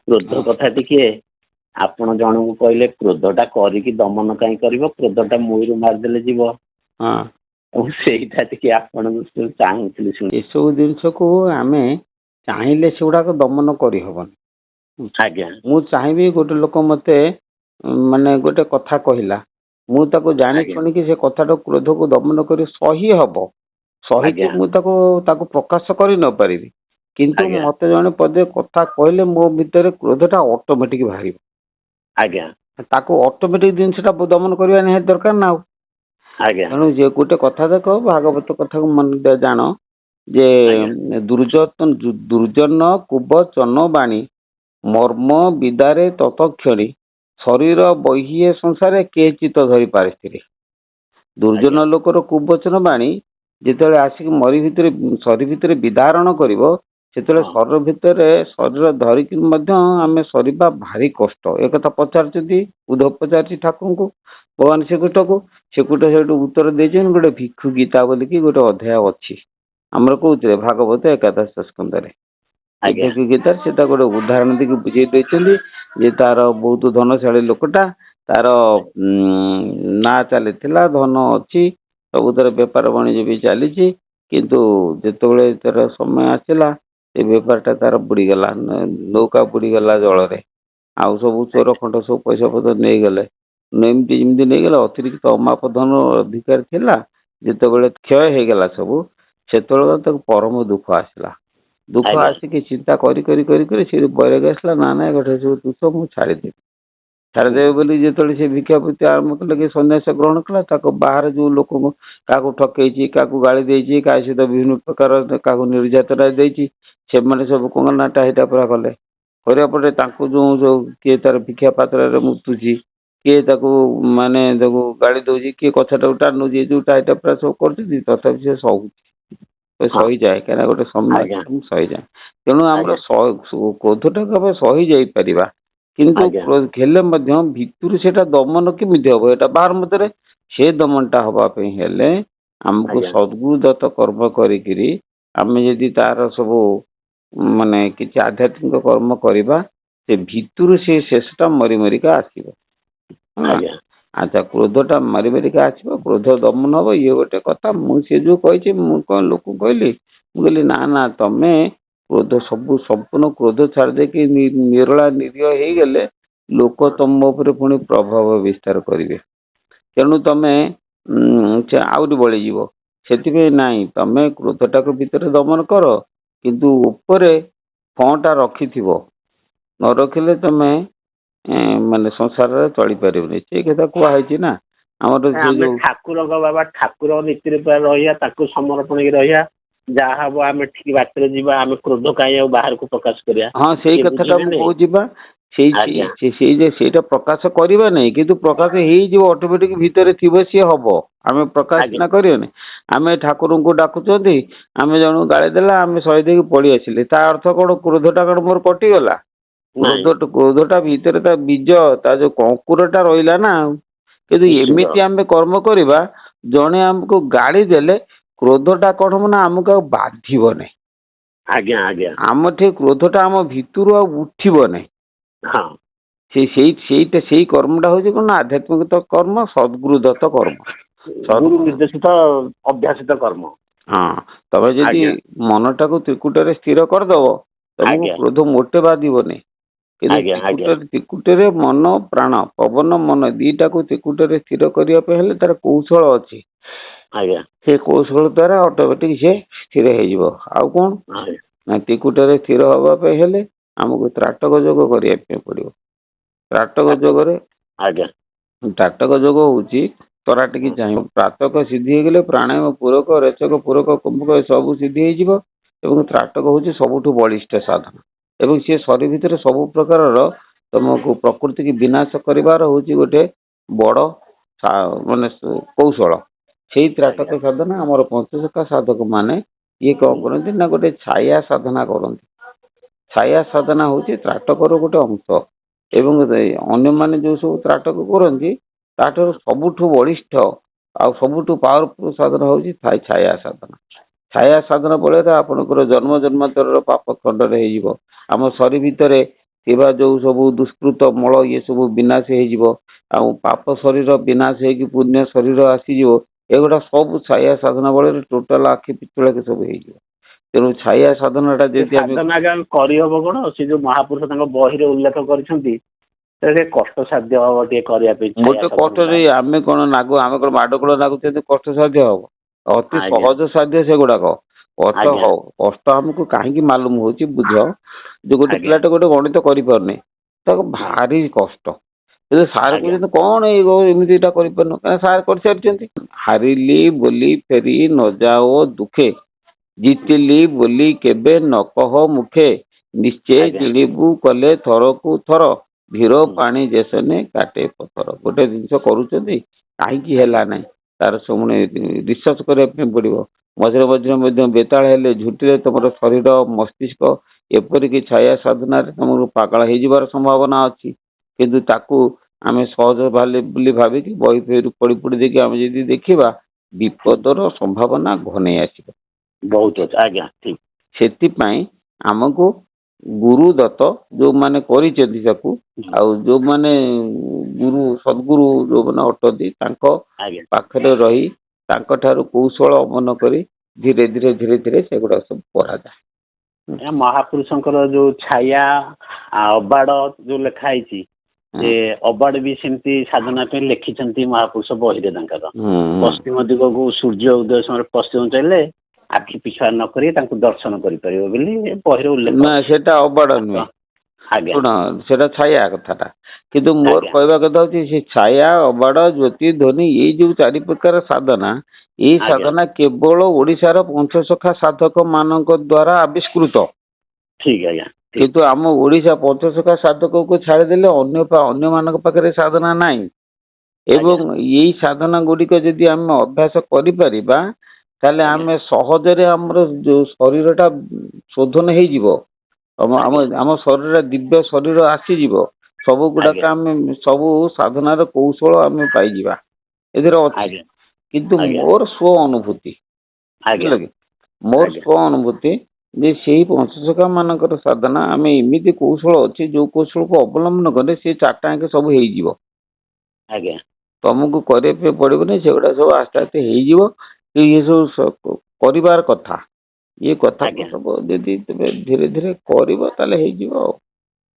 କ୍ରୋଧ କଥା ଟିକେ ଆପଣ ଜଣଙ୍କୁ କହିଲେ କ୍ରୋଧଟା କରିକି ଦମନ କାହିଁ କରିବ, କ୍ରୋଧଟା ମୂଳରୁ ମାରିଦେଲେ ଯିବ। ମୁଁ ସେଇଟା ଟିକେ ଆପଣଙ୍କୁ ଚାହୁଁଥିଲି ଶୁଣି। ଏସବୁ ଜିନିଷକୁ ଆମେ ଚାହିଁଲେ ସେଗୁଡାକ ଦମନ କରିହବନି। ଆଜ୍ଞା ମୁଁ ଚାହିଁବି ଗୋଟେ ଲୋକ ମତେ ମାନେ ଗୋଟେ କଥା କହିଲା, ମୁଁ ତାକୁ ଜାଣି ଆଜ୍ଞା ଶୁଣିକି ସେ କଥାଟା କ୍ରୋଧକୁ ଦମନ କରି ସହି ହବ, ସହିକି ଆଜ୍ଞା ମୁଁ ତାକୁ ପ୍ରକାଶ କରି ନ ପାରିବି, କିନ୍ତୁ ଆଜ୍ଞା ମତେ ଜଣେ ପଦେ କଥା କହିଲେ ମୋ ଭିତରେ କ୍ରୋଧଟା ଅଟୋମେଟିକ ବାହାରିବ। ଆଜ୍ଞା ତାକୁ ଅଟୋମେଟିକ ଜିନିଷଟା ଦମନ କରିବା ନିହାତି ଦରକାର ନା ଆଉ। ଆଜ୍ଞା ତେଣୁ ଯେ ଗୋଟେ କଥା ଦେଖ, ଭାଗବତ କଥାକୁ ମନେ ଜାଣ ଯେ ଆଜ୍ଞା ଦୁର୍ଜନ କୁବଚନ ବାଣୀ ମର୍ମ ବିଦାରେ ତତକ୍ଷଣୀ ଶରୀର ବହିଏ ସଂସାରେ କେ ଚିତ ଧରି ପାରିଥିରେ। ଆଜ୍ଞା ଦୁର୍ଜନ ଲୋକର କୁବଚନ ବାଣୀ ଯେତେବେଳେ ଆସିକି ଶରୀର ଭିତରେ ବିଦାରଣ କରିବ, ସେତେବେଳେ ହଁ ଶରୀର ଧରିକି ମଧ୍ୟ ଆମେ ସରିବା ଭାରି କଷ୍ଟ। ଏକଥା ପଚାରୁଛନ୍ତି, ଉଦ୍ଧବ ପଚାରୁଛି ଠାକୁରଙ୍କୁ, ଭଗବାନ ଶ୍ରୀକୃଷ୍ଣଙ୍କୁ। ଶ୍ରୀକୃଷ୍ଣ ସେଇଠୁ ଉତ୍ତର ଦେଇଛନ୍ତି, ଗୋଟେ ଭିକ୍ଷୁ ଗୀତା ବୋଲିକି ଗୋଟେ ଅଧ୍ୟାୟ ଅଛି ଆମର କୋଉଥିରେ, ଭାଗବତ ଏକାଦଶ ସ୍କନ୍ଧରେ। ସେ ଆଜ୍ଞା ଭିକ୍ଷୁ ଗୀତାରେ ସେଟା ଗୋଟେ ଉଦାହରଣ ଦେଇକି ବୁଝେଇ ଦେଇଛନ୍ତି ଯେ ତାର ବହୁତ ଧନଶାଳୀ ଲୋକଟା, ତାର ନା ଚାଲିଥିଲା, ଧନ ଅଛି, ସବୁଥିରେ ବେପାର ବାଣିଜ୍ୟ ବି ଚାଲିଛି, କିନ୍ତୁ ଯେତେବେଳେ ତାର ସମୟ ଆସିଲା ସେ ବେପାରଟା ତାର ବୁଡିଗଲା, ନୌକା ବୁଡିଗଲା ଜଳରେ, ଆଉ ସବୁ ଚୋର ଖଣ୍ଡ ସବୁ ପଇସା ପତ୍ର ନେଇଗଲେ। ଏମିତି ଯେମିତି ନେଇଗଲେ, ଅତିରିକ୍ତ ଅମାପ ଧନ ଅଧିକାର ଥିଲା, ଯେତେବେଳେ କ୍ଷୟ ହେଇଗଲା ସବୁ, ସେତେବେଳେ ତାକୁ ପରମ ଦୁଃଖ ଆସିଲା। ଦୁଃଖ ଆଜ୍ଞା ଆସିକି ଚିନ୍ତା କରି କରି କରି କରି ସେ ବୈରାଗ୍ୟ ଆସିଲା, ନା ନା ଗୋଟେ ସବୁ ଦୁଃଖ ମୁଁ ଛାଡ଼ିଦେବି। ଛାଡ଼ିଦେବେ ବୋଲି ଯେତେବେଳେ ସେ ଭିକ୍ଷା ବୃତ୍ତି ଆରମ୍ଭ କଲେ, କି ସନ୍ନ୍ୟାସ ଗ୍ରହଣ କଲା, ତାକୁ ବାହାରେ ଯୋଉ ଲୋକଙ୍କୁ କାହାକୁ ଠକେଇଛି, କାହାକୁ ଗାଳି ଦେଇଛି, କାହା ସହିତ ବିଭିନ୍ନ ପ୍ରକାର କାହାକୁ ନିର୍ଯାତନା ଦେଇଛି, ସେମାନେ ସବୁ କଣ ନା ଟାହିଟା ପୁରା କଲେ। କରିବା ପରେ ତାଙ୍କୁ ଯୋଉ କିଏ ତାର ଭିକ୍ଷା ପାତ୍ରରେ ମୁତୁଛି, କିଏ ତାକୁ ମାନେ ତାକୁ ଗାଳି ଦଉଛି, କିଏ କଥାଟାକୁ ଟାଣୁଛି, ଯୋଉ ଟାହିଟା ପୁରା ସବୁ କରୁଛନ୍ତି, ତଥାପି ସେ ସହୁଛି, ହଁ ସହିଯାଏ, କାହିଁକିନା ଗୋଟେ ସମୟ ଆଜ୍ଞା ଆସିଲେ ମୁଁ ସହିଯାଏ। ତେଣୁ ଆମର ଆଜ୍ଞା କ୍ରୋଧଟାକୁ ଆମେ ସହି ଯାଇପାରିବା, କିନ୍ତୁ ଆଜ୍ଞା ହେଲେ ମଧ୍ୟ ଭିତରୁ ସେଟା ଦମନ କେମିତି ହବ, ଏଟା ବାହାର ମଧ୍ୟରେ। ସେ ଦମନଟା ହବା ପାଇଁ ହେଲେ ଆମକୁ ଆଜ୍ଞା ସଦ୍ଗୁରୁଦତ୍ତ କର୍ମ କରିକିରି ଆମେ ଯଦି ତାର ସବୁ ମାନେ କିଛି ଆଧ୍ୟାତ୍ମିକ କର୍ମ କରିବା, ସେ ଭିତରୁ ସେ ଶେଷଟା ମରି ମରିକା ଆସିବ। ହେଲା। ଆଜ୍ଞା ଆଚ୍ଛା, କ୍ରୋଧଟା ମାରି ମାରିକା ଆସିବ, କ୍ରୋଧ ଦମନ ହବ, ଇଏ ଗୋଟେ କଥା। ମୁଁ ସେ ଯୋଉ କହିଛି, ମୁଁ କଣ ଲୋକଙ୍କୁ କହିଲି, ମୁଁ କହିଲି ନା ନା, ତମେ କ୍ରୋଧ ସବୁ ସମ୍ପୂର୍ଣ୍ଣ କ୍ରୋଧ ଛାଡ଼ି ଦେଇକି ନିରଳା ନିରୀହ ହେଇଗଲେ ଲୋକ ତମ ଉପରେ ପୁଣି ପ୍ରଭାବ ବିସ୍ତାର କରିବେ। ତେଣୁ ତମେ ଆହୁରି ବଳିଯିବ। ସେଥିପାଇଁ ନାଇଁ, ତମେ କ୍ରୋଧଟାକୁ ଭିତରେ ଦମନ କର, କିନ୍ତୁ ଉପରେ ଫଁଟା ରଖିଥିବ। ନ ରଖିଲେ ତମେ ମାନେ ସଂସାରରେ ଚଳିପାରିବନି। ସେଇ କଥା କୁହାହେଇଛି ନା ଆମର, ସେ ଆମେ ଯୋଉ ଠାକୁରଙ୍କ ବାବା, ଠାକୁରଙ୍କ ନୀତିରେ ପୁରା ରହିବା, ତାକୁ ସମର୍ପଣ ହେଇକି ରହିବା। ଯାହା ହବ ଆମେ ଠିକ ବାଟରେ ଯିବା, ଆମେ କ୍ରୋଧ କାହିଁ ଆଉ ବାହାରକୁ ପ୍ରକାଶ କରିବା। ହଁ, ସେଇ ସେ କଥାଟା ବୁଝିଲେ ମୁଁ ନାଇଁ। କହୁଛି ବା। ଆଜ୍ଞା ସେଇଟା ପ୍ରକାଶ କରିବା ନାହିଁ, କିନ୍ତୁ ପ୍ରକାଶ ହେଇଯିବ, ଅଟୋମେଟିକ ଭିତରେ ଥିବ, ସିଏ ହବ। ଆମେ ପ୍ରକାଶ ଆଜ୍ଞା ସିନା କରିବାନି। ଆମେ ଠାକୁରଙ୍କୁ ଡାକୁଛନ୍ତି, ଆମେ ଜଣକୁ ଗାଳି ଦେଲା, ଆମେ ସହି ଦେଇକି ପଳେଇ ଆସିଲେ, ତା ଅର୍ଥ କଣ କ୍ରୋଧଟା କଣ ମୋର କଟିଗଲା? ନାଇଁ କ୍ରୋଧଟା ଭିତରେ ତା ବୀଜ, ତା ଯୋଉ ଅଙ୍କୁରଟା ରହିଲା ନା ଆଉ। କିନ୍ତୁ ନିଶ୍ଚିତ ଏମିତି ଆମେ କର୍ମ କରିବା, ଜଣେ ଆମକୁ ଗାଳି ଦେଲେ କ୍ରୋଧଟା କଣ ହବ ନା, ଆମକୁ ଆଉ ବାଧିବ ନାହିଁ। ଆଜ୍ଞା ଆଜ୍ଞା ଆମଠି କ୍ରୋଧଟା ଆମ ଭିତରୁ ଆଉ ଉଠିବ ନାହିଁ। ହଁ ସେଇ କର୍ମଟା ହଉଛି କଣ ନା, ଆଧ୍ୟାତ୍ମିକ କର୍ମ, ସଦ୍ଗୁରୁଦତ୍ତ କର୍ମ। ଗୁରୁ ନିର୍ଦ୍ଦେଶିତ ଅଭ୍ୟାସିତ କର୍ମ। ହଁ, ତମେ ଯଦି ଆଜ୍ଞା ମନଟାକୁ ତ୍ରିକୁଟରେ ସ୍ଥିର କରିଦବ, ତମକୁ ଆଜ୍ଞା କ୍ରୋଧ ମୋଟେ ବାଧିବନି। କିନ୍ତୁ ଆଜ୍ଞା ଆଜ୍ଞା ତ୍ରିକୁଟରେ ମନ ପ୍ରାଣ, ପବନ ମନ ଦିଟାକୁ ତ୍ରିକୁଟରେ ସ୍ଥିର କରିବା ପାଇଁ ହେଲେ ତାର କୌଶଳ ଅଛି। ଆଜ୍ଞା ସେ କୌଶଳ ଦ୍ଵାରା ଅଟୋମେଟିକ ସେ ସ୍ଥିର ହେଇଯିବ। ଆଉ କଣ ଆଜ୍ଞା ନା, ତ୍ରିକୁଟରେ ସ୍ଥିର ହବା ପାଇଁ ହେଲେ ଆମକୁ ତ୍ରାଟକ ଯୋଗ କରିବା ପାଇଁ ପଡିବ। ତ୍ରାଟକ ଯୋଗରେ, ଆଜ୍ଞା ତ୍ରାଟକ ଯୋଗ ହଉଛି ତରାଟିକି ଚାହିଁବ। ପ୍ରାତକ ସିଦ୍ଧି ହେଇଗଲେ ପ୍ରାଣାୟାମ ପୂରକ, ରେଚକ ପୂରକ, କୁମ୍ଭକ ସବୁ ସିଦ୍ଧି ହେଇଯିବ। ଏବଂ ତ୍ରାଟକ ହଉଛି ସବୁଠୁ ବଳିଷ୍ଠ ସାଧନ, ଏବଂ ସିଏ ଶରୀର ଭିତରେ ସବୁ ପ୍ରକାରର ତମକୁ ପ୍ରକୃତି କି ବିନାଶ କରିବାର ହଉଛି ଗୋଟେ ବଡ ମାନେ କୌଶଳ। ସେଇ ତ୍ରାଟକ ଆଜ୍ଞା ସାଧନା ଆମର ପଞ୍ଚସଖା ସାଧକ ମାନେ ଇଏ କଣ କରନ୍ତି ନା, ଗୋଟେ ଛାୟା ସାଧନା କରନ୍ତି। ଛାୟା ସାଧନା ହଉଛି ତ୍ରାଟକର ଗୋଟେ ଅଂଶ। ଏବଂ ଅନ୍ୟମାନେ ଯୋଉ ସବୁ ତ୍ରାଟକ କରନ୍ତି, ତାଠାରୁ ସବୁଠୁ ବଳିଷ୍ଠ ଆଉ ସବୁଠୁ ପାୱାରଫୁଲ ସାଧନ ହଉଛି ଛାୟା ସାଧନା। ଛାୟା ସାଧନ ବଳରେ ଆପଣଙ୍କର ଜନ୍ମ ଜନ୍ମାନ୍ତରର ପାପ ଖଣ୍ଡନ ହେଇଯିବ। ଆମ ଶରୀର ଭିତରେ ଥିବା ଯୋଉ ସବୁ ଦୁଷ୍କୃତ ମଳ ଇଏ ସବୁ ବିନାଶ ହେଇଯିବ। ଆଉ ପାପ ଶରୀର ବିନାଶ ହେଇକି ପୁଣ୍ୟ ଶରୀର ଆସିଯିବ। ଏଗୁଡା ସବୁ ଛାୟା ସାଧନା ବଳରେ ଟୋଟାଲ ଆଖି ପିଛୁଳାକେ ସବୁ ହେଇଯିବ। ତେଣୁ ଛାୟା ସାଧନାଟା ସେ ଯଦି ଆମେ ସାଧନା ଆଜ୍ଞା କରିହବ କଣ? ସେ ଯୋଉ ମହାପୁରୁଷ ତାଙ୍କ ବହିରେ ଉଲ୍ଲେଖ କରିଛନ୍ତି ସେଟା ଟିକେ କଷ୍ଟସାଧ୍ୟ ହବ ଟିକେ କରିବା ପାଇଁ ଛାୟା ଗୋଟେ ସାଧନାଟା। କଷ୍ଟରେ ଆମେ କଣ ଆମେ କଣ ମାଡଗୋଳ ନାଗୁଛନ୍ତି କଷ୍ଟ ସାଧ୍ୟ ହବ? ଅତି ଆଜ୍ଞା ସହଜ ସାଧ୍ୟ ସେଗୁଡାକ। କଷ୍ଟ ଆଜ୍ଞା ହଉ କଷ୍ଟ ଆମକୁ କାହିଁକି ମାଲୁମ ହଉଛି ବୁଝ ଯେ ଗୋଟେ ଆଜ୍ଞା ପିଲାଟେ ଗୋଟେ ଗଣିତ କରିପାରୁନି ତାକୁ ହଁ ଭାରି କଷ୍ଟ। ଯଦି ସାର୍ ଆଜ୍ଞା କହୁଛନ୍ତି କଣ ଏମିତି ଏଇଟା କରିପାରୁନ କାରଣ ସାର୍ କରିସାରିଛନ୍ତି। ହାରିଲି ବୋଲି ଫେରି ନ ଯାଓ ଦୁଃଖେ, ଜିତିଲି ବୋଲି କେବେ ନ କହ ମୁଖେ, ନିଶ୍ଚୟ ଆଜ୍ଞା ଜିଣିବୁ କଲେ ଥରକୁ ଥର, ଧୀର ହୁଁ, ପାଣି ଦେଶନେ କାଟେ ପଥର। ଗୋଟେ ଜିନିଷ କରୁଛନ୍ତି କାହିଁକି ହେଲା ଆଜ୍ଞା ନାହିଁ ତାର ସବୁବେଳେ ରିସର୍ଚ୍ଚ କରିବା ପାଇଁ ପଡିବ। ମଝିରେ ମଝିରେ ମଧ୍ୟ ବେତାଳ ହେଲେ ଝୁଣ୍ଟିଲେ ତମର ଶରୀର ମସ୍ତିଷ୍କ ଏପରିକି ଛାୟା ସାଧନାରେ ତମକୁ ପାଗଳ ହେଇଯିବାର ସମ୍ଭାବନା ଅଛି। କିନ୍ତୁ ତାକୁ ଆମେ ସହଜ ବୋଲି ଭାବିକି ବହି ଫହିରୁ ପଢି ପଢି ଦେଇକି ଆମେ ଯଦି ଦେଖିବା ହୁଁ, ବିପଦର ସମ୍ଭାବନା ଘନେଇ ଆସିବ। ବହୁତ ଅଛି ଆଜ୍ଞା ଠିକ। ସେଥିପାଇଁ ଆମକୁ ଗୁରୁ ଦତ୍ତ ଯୋଉମାନେ କରିଛନ୍ତି ତାକୁ ହୁଁ, ଆଉ ଯୋଉମାନେ ଗୁରୁ ସଦ୍ଗୁରୁ ଯୋଉମାନେ ଅଟନ୍ତି ତାଙ୍କ ଆଜ୍ଞା ପାଖରେ ରହି ତାଙ୍କ ଠାରୁ କୌଶଳ ଅବଲମ୍ବନ କରି ଧୀରେ ଧୀରେ ଧୀରେ ଧୀରେ ସେଗୁଡା ସବୁ କରାଯାଏ। ଏ ମହାପୁରୁଷଙ୍କର ଯୋଉ ଛାୟା ଅବାଡ ଯୋଉ ଲେଖା ହେଇଛି ହୁଁ ସେ ଅବାଡ ବି ସେମିତି ସାଧନା ପାଇଁ ଲେଖିଛନ୍ତି ମହାପୁରୁଷ ବହିରେ ତାଙ୍କର। ହୁଁ ହୁଁ। ପଶ୍ଚିମ ଦିଗକୁ ସୂର୍ଯ୍ୟ ଉଦୟ ସମୟରେ ପଶ୍ଚିମ ଚାଲିଲେ ଆଖି ପିଛୁଆ ନ କରି ତାଙ୍କୁ ଦର୍ଶନ କରିପାରିବ ବୋଲି ବହିରେ ଉଲ୍ଲେଖ ନା ଅଛି। ସେଟା ଅବାଡ ନୁହେଁ। ତ ଆଜ୍ଞା ଶୁଣ ସେଟା ଛାୟା କଥାଟା କିନ୍ତୁ ମୋର ଆଜ୍ଞା କହିବା କଥା ହଉଛି ସେ ଛାୟା ଅବାଡ ଜ୍ୟୋତି ଧ୍ୱନି ଏଇ ଯୋଉ ଚାରି ପ୍ରକାର ସାଧନା ଏଇ ଆଜ୍ଞା ସାଧନା କେବଳ ଓଡିଶାର ପଞ୍ଚସଖା ସାଧକ ମାନଙ୍କ ଦ୍ଵାରା ଆବିଷ୍କୃତ। ଠିକ ଆଜ୍ଞା ଠିକ କିନ୍ତୁ ଆମ ଓଡିଶା ପଞ୍ଚସଖା ସାଧକକୁ ଛାଡ଼ିଦେଲେ ଅନ୍ୟମାନଙ୍କ ପାଖରେ ସାଧନା ନାହିଁ। ଆଜ୍ଞା ଏବଂ ଏଇ ସାଧନା ଗୁଡିକ ଯଦି ଆମେ ଅଭ୍ୟାସ କରିପାରିବା ତାହେଲେ ଆଜ୍ଞା ଆମେ ସହଜରେ ଆମର ଯୋଉ ଶରୀର ଟା ଶୋଧନ ହେଇଯିବ। ଆଜ୍ଞା ଆମ ଶରୀରରେ ଦିବ୍ୟ ଶରୀର ଆସିଯିବ। ସବୁ ଆଜ୍ଞା ଗୁଡାକ ଆମେ ସବୁ ସାଧନାର କୌଶଳ ଆମେ ପାଇଯିବା ଏଥିରେ ଅଛି। ଆଜ୍ଞା କିନ୍ତୁ ଆଜ୍ଞା ମୋର ସ୍ଵ ଅନୁଭୂତି ଆଜ୍ଞା ବୁଝିଲ କି ମୋର ଆଜ୍ଞା ସ୍ଵ ଅନୁଭୂତି ଯେ ସେଇ ପଞ୍ଚସଖା ମାନଙ୍କର ସାଧନା ଆମେ ଏମିତି କୌଶଳ ଅଛି ଯୋଉ କୌଶଳକୁ ଅବଲମ୍ବନ କଲେ ସେ ଚାରିଟା ଆଙ୍କେ ସବୁ ହେଇଯିବ। ଆଜ୍ଞା ତମକୁ କରିବା ପାଇଁ ପଡିବନି ସେଗୁଡା ସବୁ ଆସ୍ତେ ଆସ୍ତେ ହେଇଯିବ। ଇଏ ସବୁ କରିବାର କଥା ଇଏ କଥାକୁ ଆଜ୍ଞା ସବୁ ଯଦି ତମେ ଧୀରେ ଧୀରେ କରିବ ତାହେଲେ ହେଇଯିବ ଆଉ।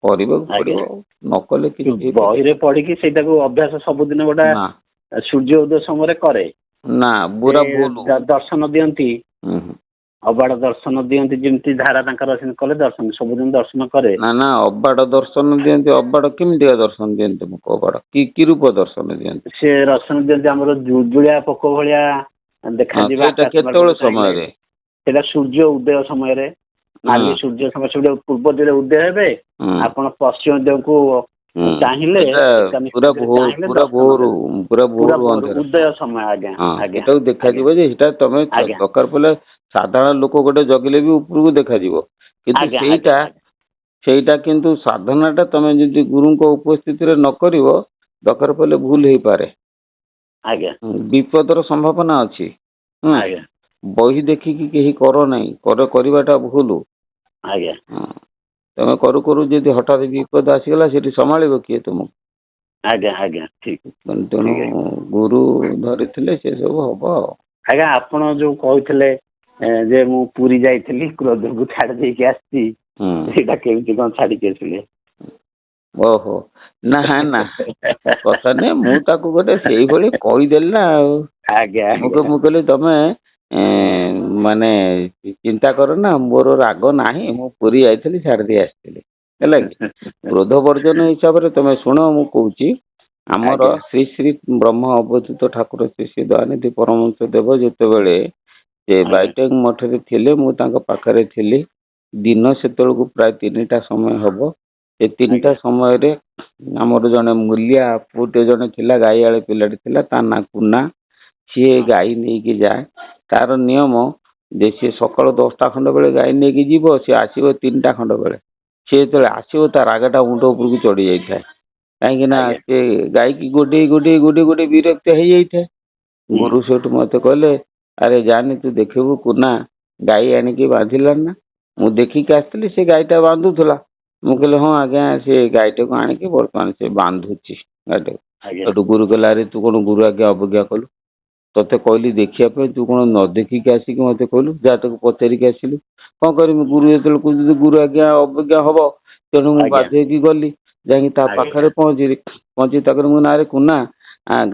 କରିବାକୁ ଆଜ୍ଞା ପଡିବ ଆଉ ନ କଲେ କିଛି ହେଇପାରିବ ବହିରେ ପଢିକି ସେଇଟାକୁ ଅଭ୍ୟାସ ସବୁଦିନ ଗୋଟେ ନା ସୂର୍ଯ୍ୟ ଉଦୟ ସମୟରେ କରେ ନା ସେ ବୁରା ଭୁଲ। ଦର୍ଶନ ଦିଅନ୍ତି। ହୁଁ ହୁଁ। ଅବାଡ ଦର୍ଶନ ଦିଅନ୍ତି ଯେମିତି ଧାରା ତାଙ୍କର ସେମିତି କଲେ ଦର୍ଶନ ସବୁଦିନ ଦର୍ଶନ କରେ। ନା ନା ଅବାଡ ଦର୍ଶନ ଦିଅନ୍ତି ଅବାଡ କେମିତିକା ଦର୍ଶନ ଦିଅନ୍ତି ମୁଁ ଅବାଡ କି ରୂପ ଦର୍ଶନ ଦିଅନ୍ତି? ସେ ଦର୍ଶନ ଦିଅନ୍ତି ଆମର ଜୁଳୁଜୁଳିଆ ପୋକ ଭଳିଆ ହଁ ଦେଖାଯିବ ସେଇଟା ଆକାଶ କେତେବେଳେ ମାର୍ଗକୁ ଚାହିଁଲେ। ସମୟରେ? ସେଇଟା ସୂର୍ଯ୍ୟ ଉଦୟ ସମୟରେ ହଁ ନାଲି ସୂର୍ଯ୍ୟ ସୂର୍ଯ୍ୟ ପୂର୍ବ ଦିଗରେ ଉଦୟ ହେବେ ହୁଁ ଆପଣ ପଶ୍ଚିମ ଦିଗକୁ ହୁଁ ଚାହିଁଲେ ସେଟା ଏକାନିଷ୍ଠ ଦୃଷ୍ଟିରେ ଚାହିଁଲେ ଦର୍ଶନ ଦେବେ। ପୁରା ଭୋର ଅନ୍ଧାର ଉଦୟ ସମୟ ଆଜ୍ଞା ହଁ ଆଜ୍ଞା ସେଟାକୁ ଆଜ୍ଞା ଦେଖାଯିବ ଯେ ସେଟା ତମେ ଆଜ୍ଞା ଦରକାର ପଡ଼ିଲେ ସାଧାରଣ ଲୋକ ଗୋଟେ ଜଗିଲେ ବି ଉପରକୁ ଦେଖାଯିବ କିନ୍ତୁ ଆଜ୍ଞା ଆଜ୍ଞା ସେଇଟା କିନ୍ତୁ ସାଧନା ଟା ତମେ ଯଦି ଗୁରୁଙ୍କ ଉପସ୍ଥିତିରେ ନ କରିବ ଦରକାର ପଡ଼ିଲେ ଭୁଲ ହେଇପାରେ। ଆଜ୍ଞା ବିପଦର ସମ୍ଭାବନା ଅଛି। ହୁଁ ଆଜ୍ଞା ବହି ଦେଖିକି କେହି କର ନାହିଁ କରିବାଟା ଭୁଲ। ଆଜ୍ଞା ହଁ ତମେ କରୁ କରୁ ଯଦି ହଠାତ୍ ବିପଦ ଆସିଗଲା ସେଠି ସମ୍ଭାଳିବ କିଏ ତୁମକୁ? ଆଜ୍ଞା ଆଜ୍ଞା ଠିକ ତେଣୁ ଠିକ ଆଜ୍ଞା ଗୁରୁ ଧରିଥିଲେ ସେ ସବୁ ହବ ଆଉ। ଆଜ୍ଞା ଆପଣ ଯୋଉ କହିଥିଲେ ଯେ ମୁଁ ପୁରୀ ଯାଇଥିଲି କ୍ରୋଧକୁ ଛାଡି ଦେଇକି ଆସିଛି ହୁଁ ସେଇଟା କେମିତି କଣ ଛାଡିକି ଆସିଲେ? ଓହୋ ନା ନା କଥା ନାଇଁ ମୁଁ ତାକୁ ଗୋଟେ ସେଇଭଳି କହିଦେଲି ନା ଆଉ। ଆଜ୍ଞା ଆଜ୍ଞା ମୁଁ କହିଲି ତମେ ମାନେ ଚିନ୍ତା କର ନା ମୋର ରାଗ ନାହିଁ ମୁଁ ପୁରୀ ଯାଇଥିଲି ଛାଡି ଦେଇ ଆସିଥିଲି ହେଲା କି। କ୍ରୋଧ ବର୍ଜନ ହିସାବରେ ତମେ ଶୁଣ ମୁଁ କହୁଛି ଆମର ଆଜ୍ଞା ଶ୍ରୀ ଶ୍ରୀ ବ୍ରହ୍ମ ଅବଧୂତ ଠାକୁର ଶ୍ରୀ ଶ୍ରୀ ଦୟାନିଧି ପରମହଂସ ଦେବ ଯେତେବେଳେ ସେ ଆଜ୍ଞା ବାଇଟେଙ୍କ ମଠରେ ଥିଲେ ମୁଁ ତାଙ୍କ ପାଖରେ ଥିଲି ଦିନ ସେତେବେଳକୁ ପ୍ରାୟ 3ଟା ସମୟ ହବ। ସେ 3ଟା ଆଜ୍ଞା ସମୟରେ ଆମର ଜଣେ ମୂଲିଆ ପୁଅଟେ ଜଣେ ଥିଲା ଗାଈଆଳ ପିଲାଟେ ଥିଲା ତା ନାଁ କୁନା। ସିଏ ହଁ ଗାଈ ନେଇକି ଯାଏ ତାର ନିୟମ ଯେ ସିଏ ସକାଳୁ 10ଟା ଖଣ୍ଡେ ବେଳେ ଗାଈ ନେଇକି ଯିବ ସିଏ ଆସିବ 3ଟା ଖଣ୍ଡେ ବେଳେ। ସେ ଯେତେବେଳେ ଆସିବ ତା ରାଗଟା ମୁଣ୍ଡ ଉପରକୁ ଚଢି ଯାଇଥାଏ କାହିଁକି ନା ଆଜ୍ଞା ସେ ଗାଈକି ଗୋଡେଇ ବିରକ୍ତ ହେଇଯାଇଥାଏ। ହୁଁ ଗୁରୁ ସେଠୁ ମତେ କହିଲେ ଆରେ ଜାନି ତୁ ଦେଖିବୁ କୁନା ଗାଈ ଆଣିକି ବାନ୍ଧିଲାଣି ନା ମୁଁ ଦେଖିକି ଆସିଥିଲି ସେ ଗାଈ ଟା ବାନ୍ଧୁଥିଲା ମୁଁ କହିଲି ହଁ ଆଜ୍ଞା ସେ ଗାଈଟାକୁ ଆଣିକି ବର୍ତ୍ତମାନ ସେ ବାନ୍ଧୁଛି ଗାଈଟାକୁ। ଆଜ୍ଞା ସେଠୁ ଗୁରୁ କହିଲା ଆରେ ତୁ କଣ ଗୁରୁ ଆଜ୍ଞା ଅବଜ୍ଞା କଲୁ, ତତେ କହିଲି ଦେଖିବା ପାଇଁ ତୁ କଣ ନ ଦେଖିକି ଆସିକି ମତେ କହିଲୁ, ଯାହା ତାକୁ ପଚାରିକି ଆସିଲୁ। କଣ କରିବି ଗୁରୁ ଯେତେବେଳେ କହୁଛନ୍ତି ଗୁରୁ ଆଜ୍ଞା ଅବଜ୍ଞା ହବ, ତେଣୁ ମୁଁ ଆଜ୍ଞା ବାଧ୍ୟ ହେଇକି ଗଲି, ଯାଇକି ତା ଆଜ୍ଞା ପାଖରେ ପହଞ୍ଚିଲି। ତାପରେ ମୁଁ ନାଁରେ କୁନା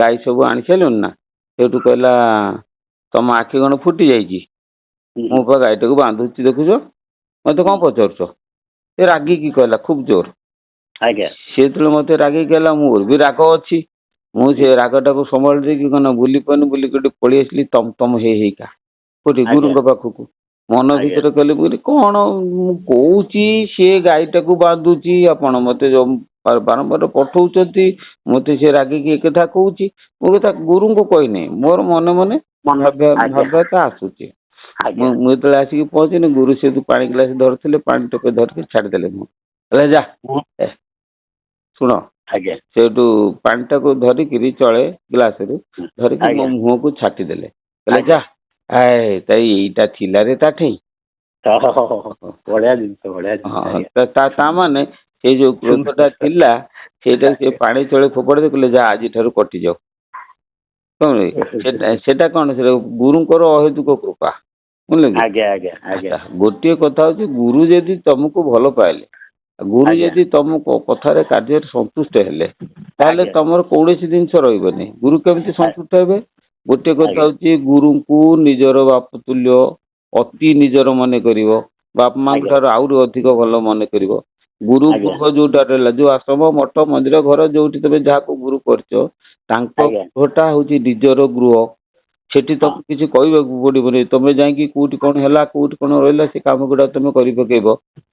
ଗାଈ ସବୁ ଆଣି ସାରିଲୁଣି ନା? ସେଇଠୁ କହିଲା ତମ ଆଖି କଣ ଫୁଟି ଯାଇଛି? ମୁଁ ପା ଗାଈଟାକୁ ବାନ୍ଧୁଛି ଦେଖୁଛ, ମତେ କଣ ପଚାରୁଛ? ସେ ରାଗିକି କହିଲା ଖୁବ ଜୋର। ଆଜ୍ଞା ସେ ଯେତେବେଳେ ମତେ ରାଗିକି କହିଲା ମୋର ବି ରାଗ ଅଛି, ମୁଁ ସେ ରାଗଟାକୁ ସମ୍ଭାଳି ଦେଇକି କଣ ବୁଲି ପାରୁନି ବୁଲିକି ଗୋଟେ ପଳେଇ ଆସିଲି ତମ ତମ ହେଇକା କୋଉଠି ଆଜ୍ଞା ଗୁରୁଙ୍କ ପାଖକୁ। ମନ ଆଜ୍ଞା ଭିତରେ କହିଲି ବୋଲି କଣ ମୁଁ କହୁଛି ସେ ଗାଈଟାକୁ ବାନ୍ଧୁଛି, ଆପଣ ମତେ ବାରମ୍ବାର ପଠଉଛନ୍ତି, ମତେ ସେ ରାଗିକି ଏକଥା କହୁଛି। ମୁଁ କଥା ଗୁରୁଙ୍କୁ କହିନି, ମୋର ମନେ ମନେ ମନ ଆଜ୍ଞା ଭାବ୍ୟତା ଆସୁଛି। ମୁଁ ଆଜ୍ଞା ଯେତେବେଳେ ଆସିକି ପହଞ୍ଚିନି ଗୁରୁ ସେଠୁ ପାଣି ଗ୍ଲାସ ଧରିଥିଲେ, ପାଣି ଟୋପେ ଧରିକି ଛାଡିଦେଲେ। ମୁଁ ହେଲେ ଯା ଶୁଣ, ଆଜ୍ଞା ସେଇଠୁ ପାଣିଟାକୁ ଧରିକିରି ଚଳେ ଗ୍ଲାସରୁ ଧରିକି ମୋ ଆଜ୍ଞା ମୁହଁକୁ ଛାଟିଦେଲେ, କହିଲେ ଆଜ୍ଞା ଯା ତାଇ ଏଇଟା ଥିଲାରେ ତାଠେଇ। ବଢିଆ ଜିନିଷ ବଢିଆ ଜିନିଷ ହଁ ଆଜ୍ଞା। ତା ମାନେ ସେଇ ଯୋଉ କ୍ରୋଧଟା ଥିଲା ସେଇଟା ସେ ପାଣି ତଳେ ଫୋପାଡ଼ି ଦେଇ କହିଲେ ଯା ଆଜିଠାରୁ କଟିଯାଉ। ସେଟା କଣ ସେଟା ଗୁରୁଙ୍କର ଅହେତୁକ କୃପା, ବୁଝିଲେ କି? ଆଜ୍ଞା ଆଜ୍ଞା ଆଜ୍ଞା ଆଚ୍ଛା ଗୋଟିଏ କଥା ହଉଛି ଗୁରୁ ଯଦି ତମକୁ ଭଲ ପାଇଲେ, ଗୁରୁ ଆଜ୍ଞା ଯଦି ତମ କଥାରେ କାର୍ଯ୍ୟରେ ସନ୍ତୁଷ୍ଟ ହେଲେ, ତାହେଲେ ଆଜ୍ଞା ତମର କୌଣସି ଜିନିଷ ରହିବନି। ଗୁରୁ କେମିତି ସନ୍ତୁଷ୍ଟ ହେବେ? ଗୋଟେ କଥା ଆଜ୍ଞା ହଉଛି ଗୁରୁଙ୍କୁ ନିଜର ବାପ ତୁଲ୍ୟ ଅତି ନିଜର ମନେ କରିବ, ବାପା ମାଙ୍କ ଆଜ୍ଞା ଠାରୁ ଆହୁରି ଅଧିକ ଭଲ ମନେ କରିବ। ଗୁରୁ ଆଜ୍ଞା ଗୃହ ଯୋଉଟା ରହିଲା, ଯୋଉ ଆଶ୍ରମ ମଠ ମନ୍ଦିର ଘର ଯୋଉଠି ତମେ ଯାହାକୁ ଗୁରୁ କରିଛ, ତାଙ୍କ ଆଜ୍ଞା ଗୃହଟା ହଉଛି ନିଜର ଗୃହ। ସେଠି ହଁ ତମକୁ କିଛି କହିବାକୁ ପଡିବନି, ତମେ ଯାଇକି କୋଉଠି କଣ ହେଲା କୋଉଠି କଣ ରହିଲା ସେ କାମ ଗୁଡା ତମେ କରି ପକେଇବ।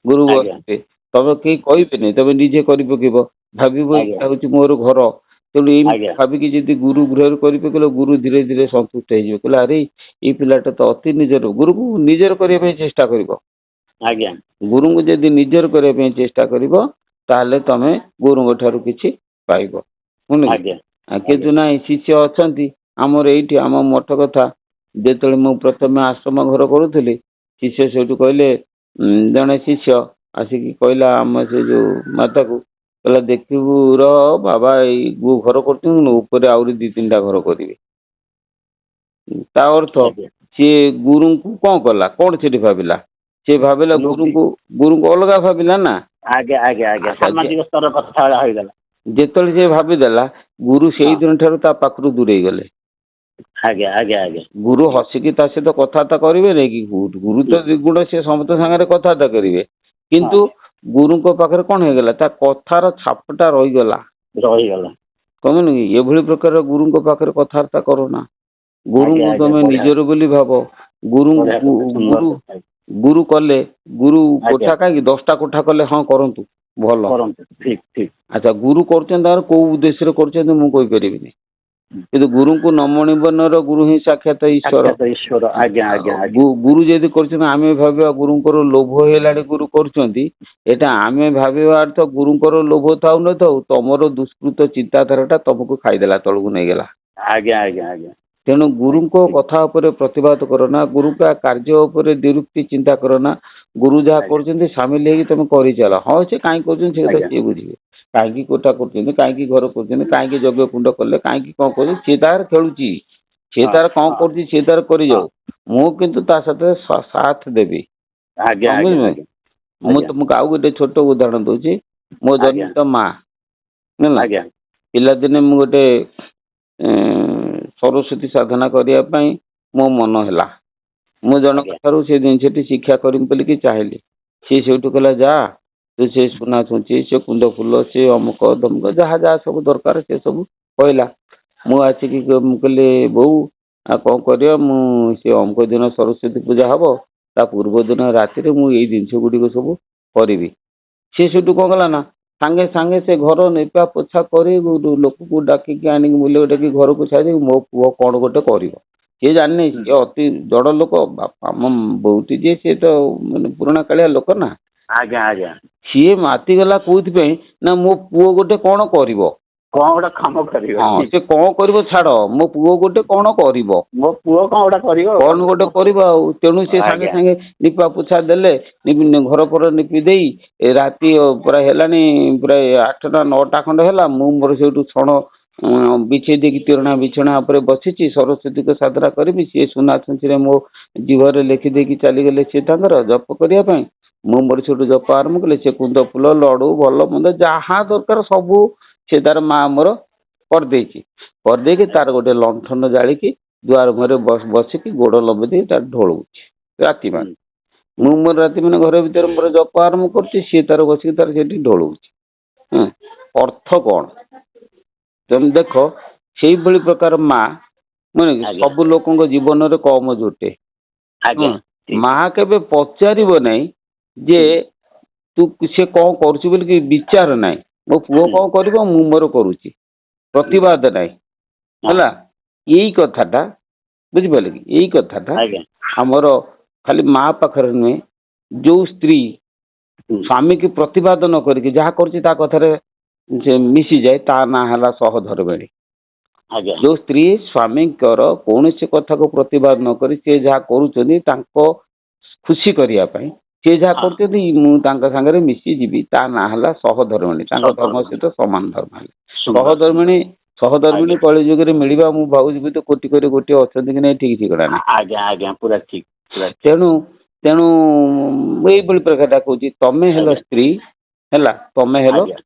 ଗୁରୁ ଆଜ୍ଞା ବସିଥିବେ, ତମେ କେହି କହିବେନି, ତମେ ନିଜେ କରି ପକେଇବ। ଭାବିବ ଆଜ୍ଞା ଏଇଟା ହଉଛି ମୋର ଘର, ତେଣୁ ଏମିତି ଆଜ୍ଞା ଭାବିକି ଯଦି ଗୁରୁ ଗୃହରେ କରି ପକେଇଲ, ଗୁରୁ ଧୀରେ ଧୀରେ ସନ୍ତୁଷ୍ଟ ହେଇଯିବ। କହିଲେ ଆରେ ଏଇ ପିଲାଟା ତ ଅତି ନିଜର, ଗୁରୁକୁ ନିଜର କରିବା ପାଇଁ ଚେଷ୍ଟା କରିବ। ଆଜ୍ଞା ଗୁରୁଙ୍କୁ ଯଦି ନିଜର କରିବା ପାଇଁ ଚେଷ୍ଟା କରିବ, ତାହେଲେ ତମେ ଗୁରୁଙ୍କ ଠାରୁ କିଛି ପାଇବ। ଆଜ୍ଞା କିନ୍ତୁ ନାଇଁ ଶିଷ୍ୟ ଅଛନ୍ତି ଆମର ଏଇଠି ଆମ ମଠ କଥା, ଯେତେବେଳେ ମୁଁ ପ୍ରଥମେ ଆଶ୍ରମ ଘର କରୁଥିଲି, ଶିଷ୍ୟ ସେଇଠୁ କହିଲେ ଜଣେ ଶିଷ୍ୟ ଆସିକି କହିଲା ଆମ ସେ ଯୋଉ ମାତାକୁ, କହିଲା ଦେଖିବୁ ର ବାବା ଏଇ ଘର କରୁଛନ୍ତି, ଉପରେ ଆହୁରି 2-3ଟା ଘର କରିବେ। ତା ଅର୍ଥ ଆଜ୍ଞା ସିଏ ଗୁରୁଙ୍କୁ କଣ କଲା, କଣ ସେଠି ଭାବିଲା? ସେ ଭାବିଲା ଲୋଭି ଗୁରୁଙ୍କୁ ଅଲଗା ଭାବିଲା ନା। ଆଜ୍ଞା ଆଜ୍ଞା ଆଜ୍ଞା ଆଚ୍ଛା ସାମାଜିକ ସ୍ତର କଥା ହେଇଗଲା। ଯେତେବେଳେ ସେ ଭାବିଦେଲା, ଗୁରୁ ହଁ ସେଇ ଦିନ ଠାରୁ ତା ପାଖରୁ ଦୂରେଇ ଗଲେ। ଆଜ୍ଞା ଆଜ୍ଞା ଆଜ୍ଞା ଗୁରୁ ହସିକି ତା ସହିତ କଥାବାର୍ତ୍ତା କରିବେ ନାଇଁ କି? ଗୁରୁ ତ ଦିଗୁଣ ସେ ସମସ୍ତ ସାଙ୍ଗରେ କଥାବାର୍ତ୍ତା କରିବେ, ହଁ କିନ୍ତୁ ଗୁରୁଙ୍କ ପାଖରେ କଣ ହେଇଗଲା, ତା କଥାର ଛାପଟା ରହିଗଲା। ରହିଗଲା। ତମେ ଏଭଳି ପ୍ରକାର ଗୁରୁଙ୍କ ପାଖରେ କଥାବାର୍ତ୍ତା କରନା। ଆଜ୍ଞା ଗୁରୁଙ୍କୁ ଆଜ୍ଞା ତମେ ବଢିଆ ନିଜର ବୋଲି ଭାବ। ବଢିଆ କଥା ସୁନ୍ଦର ଗୁରୁ କଥା ଗୁରୁ କଲେ, ଗୁରୁ ଆଜ୍ଞା କୋଠା କାହିଁକି 10ଟା କୋଠା କଲେ, ହଁ କରନ୍ତୁ ଭଲ। କରନ୍ତୁ ଠିକ ଠିକ ଆଚ୍ଛା ଗୁରୁ କରୁଛନ୍ତି ତାଙ୍କର କୋଉ ଉଦ୍ଦେଶ୍ୟରେ କରୁଛନ୍ତି ମୁଁ କହିପାରିବିନି, କିନ୍ତୁ ଗୁରୁଙ୍କୁ ନମଣିବନର ଗୁରୁ ହିଁ ସାକ୍ଷାତ ଈଶ୍ୱର। ସାକ୍ଷାତ ଈଶ୍ୱର ଆଜ୍ଞା ଆଜ୍ଞା ଆଜ୍ଞା ଗୁରୁ ଯଦି କରୁଛନ୍ତି, ଆମେ ଭାବିବା ଗୁରୁଙ୍କର ଲୋଭ ହେଇଗଲାଣି ଗୁରୁ କରୁଛନ୍ତି, ଏଟା ଆମେ ଭାବିବା ଅର୍ଥ ଗୁରୁଙ୍କର ଲୋଭ ଥାଉ ନଥାଉ ତମର ଦୁଷ୍କୃତ ଚିନ୍ତାଧାରାଟା ତମକୁ ଖାଇଦେଲା, ତଳକୁ ନେଇଗଲା। ଆଜ୍ଞା ଆଜ୍ଞା ଆଜ୍ଞା ତେଣୁ ଗୁରୁଙ୍କ କଥା ଉପରେ ପ୍ରତିବାଦ କର ନା, ଗୁରୁଙ୍କ କାର୍ଯ୍ୟ ଉପରେ ଦ୍ୱିରୁକ୍ତି ଚିନ୍ତା କର ନା। ଗୁରୁ ଯାହା ଆଜ୍ଞା କରୁଛନ୍ତି ସାମିଲ ହେଇକି ତମେ କରିଚାଲ। ହଁ ସେ କାହିଁ କରୁଛନ୍ତି ସେ କଥା ଆଜ୍ଞା ସିଏ ବୁଝିବେ। କାହିଁକି କୋଠା କରୁଛନ୍ତି, କାହିଁକି ଘର କରୁଛନ୍ତି, କାହିଁକି ଯଜ୍ଞ କୁଣ୍ଡ କଲେ, କାହିଁକି କଣ କରୁଛନ୍ତି, ସିଏ ତାର ଖେଳୁଛି, ସିଏ ହଁ ତାର କଣ ହଁ କରୁଛି ସିଏ ତାର ହଁ କରିଯାଉ। ମୁଁ କିନ୍ତୁ ତା ସାଥିରେ ସାଥ ଦେବି। ଆଜ୍ଞା ହଁ ଆଜ୍ଞା ବୁଝିଲେ, ଆଜ୍ଞା ମୁଁ ଆଜ୍ଞା ତମକୁ ଆଉ ଗୋଟେ ଛୋଟ ଉଦାହରଣ ଦଉଛି। ମୋ ଆଜ୍ଞା ଜନ୍ମିତ ମା ହେଲା, ଆଜ୍ଞା ପିଲାଦିନେ ମୁଁ ଗୋଟେ ସରସ୍ଵତୀ ସାଧନା କରିବା ପାଇଁ ମୋ ମନ ହେଲା। ମୁଁ ଜଣଙ୍କ ଆଜ୍ଞା ଠାରୁ ସେ ଜିନିଷଟି ଶିକ୍ଷା କରିବି ବୋଲିକି ଚାହିଁଲି। ସିଏ ସେଇଠୁ କହିଲା ଯା ତୁ ସେ ସୁନା ଛୁଞ୍ଚି, ସେ କୁନ୍ଦ ଫୁଲ, ସେ ଅମୁକ ଧମକ ଯାହା ଯାହା ସବୁ ଦରକାର ସେ ସବୁ କହିଲା। ମୁଁ ଆସିକି ମୁଁ କହିଲି ବୋଉ ଆଉ କଣ କରିବା, ମୁଁ ସେ ଅମୁକ ଦିନ ସରସ୍ଵତୀ ପୂଜା ହବ, ତା ପୂର୍ବ ଦିନ ରାତିରେ ମୁଁ ଏଇ ଜିନିଷ ଗୁଡିକ ସବୁ କରିବି। ସେ ସେଠୁ କଣ କଲା ନା, ସାଙ୍ଗେ ସାଙ୍ଗେ ସେ ଘର ଲିପା ପୋଛା କରି ଲୋକକୁ ଡାକିକି ଆଣିକି ମୁଲିଆ ଡାକି ଘରକୁ ଛାଡ଼ି ମୋ ପୁଅ କଣ ଗୋଟେ କରିବ। ସିଏ ଜାଣିନି, ସିଏ ଅତି ଜଡ ଲୋକ। ଆମ ବୋଉଟି ଯିଏ ସିଏ ତ ମାନେ ପୁରୁଣା କାଳିଆ ଲୋକ ନା, ଆଜ୍ଞା ଆଜ୍ଞା ସିଏ ମାତିଗଲା କୋଉଥିପାଇଁ ନା ମୋ ପୁଅ ଗୋଟେ କଣ କରିବ। କଣ ଗୋଟେ କାମ କରିବ? ହଁ ସେ କଣ କରିବ ଛାଡ, ମୋ ପୁଅ ଗୋଟେ କଣ କରିବ, ମୋ ପୁଅ କଣ ଗୋଟେ କରିବ? କଣ ଗୋଟେ କରିବ ଆଉ। ତେଣୁ ସେ ସାଙ୍ଗେ ସାଙ୍ଗେ ନିପା ପୋଛା ଦେଲେ, ଘର ଫର ନିପି ଦେଇ ରାତି ପୁରା ହେଲାଣି ପୁରା 8ଟା 9ଟା ଖଣ୍ଡେ ହେଲା। ମୁଁ ମୋର ସେଇଠୁ ଛଣ ବିଛେଇ ଦେଇକି ତିରଣା ବିଛଣା ଉପରେ ବସିଛି, ସରସ୍ୱତୀଙ୍କ ସାଧନା କରିବି। ସିଏ ସୁନା ଛୁଞ୍ଚିରେ ମୋ ଜିଭରେ ଲେଖି ଦେଇକି ଚାଲିଗଲେ ସିଏ ତାଙ୍କର ଜପ କରିବା ପାଇଁ। ମୁଁ ମୋର ସେଇଠୁ ଜପ ଆରମ୍ଭ କଲି। ସେ କୁନ୍ଦ ଫୁଲ, ଲଡୁ, ଭଲ ମନ୍ଦ ଯାହା ଦରକାର ସବୁ ସେ ତାର ମା ଆମର କରିଦେଇଛି। କରିଦେଇକି ତାର ଗୋଟେ ଲଣ୍ଠନ ଜାଳିକି ଦୁଆର ମୁହଁରେ ବସିକି ଗୋଡ ଲମ୍ବେଇ ଦେଇକି ତାର ଢୋଳଉଛି ରାତି ମାନେ। ମୁଁ ମୋର ରାତି ମାନେ ଘର ଭିତରେ ମୋର ଜପ ଆରମ୍ଭ କରୁଛି, ସିଏ ତାର ବସିକି ତାର ସେଠି ଢୋଳଉଛି। ଅର୍ଥ କଣ? ତେଣୁ ଦେଖ ସେଇଭଳି ପ୍ରକାର ମା ମାନେ ସବୁ ଲୋକଙ୍କ ଜୀବନରେ କମ ଜୁଟେ। ମା କେବେ ପଚାରିବ ନାହିଁ ଯେ ତୁ ସେ କଣ କରୁଛୁ ବୋଲି କି ବିଚାର ନାହିଁ। ମୋ ପୁଅ କଣ କରିବ ମୁଁ ମୋର କରୁଛି, ପ୍ରତିବାଦ ନାହିଁ ହେଲା। ଏଇ କଥାଟା ବୁଝିପାରିଲେ କି? ଏଇ କଥାଟା ଆମର ଖାଲି ମା ପାଖରେ ନୁହେଁ, ଯୋଉ ସ୍ତ୍ରୀ ସ୍ୱାମୀ କି ପ୍ରତିବାଦ ନ କରିକି ଯାହା କରୁଛି ତା କଥାରେ ସେ ମିଶିଯାଏ, ତା ନାଁ ହେଲା ସହଧର୍ମିଣୀ। ଯୋଉ ସ୍ତ୍ରୀ ସ୍ୱାମୀଙ୍କର କୌଣସି କଥାକୁ ପ୍ରତିବାଦ ନ କରି ସେ ଯାହା କରୁଛନ୍ତି ତାଙ୍କ ଖୁସି କରିବା ପାଇଁ ସେ ଯାହା କରୁଛନ୍ତି ମୁଁ ତାଙ୍କ ସାଙ୍ଗରେ ମିଶିଯିବି, ତା ନାଁ ହେଲା ସହଧର୍ମିଣୀ। ତାଙ୍କ ଧର୍ମ ସହିତ ସମାନ ଧର୍ମ ହେଲେ ସହଧର୍ମିଣୀ। ସହଧର୍ମିଣୀ କଳି ଯୁଗରେ ମିଳିବା ମୁଁ ଭାବୁଛି ବି ତ କୋଟି କୋଟି ଗୋଟିଏ ଅଛନ୍ତି କି ନାହିଁ ଠିକ ଠିକଣା ନାହିଁ। ପୁରା ଠିକ। ତେଣୁ ତେଣୁ ଏଇଭଳି ପ୍ରକାରଟା କହୁଛି, ତମେ ହେଲ ସ୍ତ୍ରୀ ହେଲା, ତମେ ହେଲ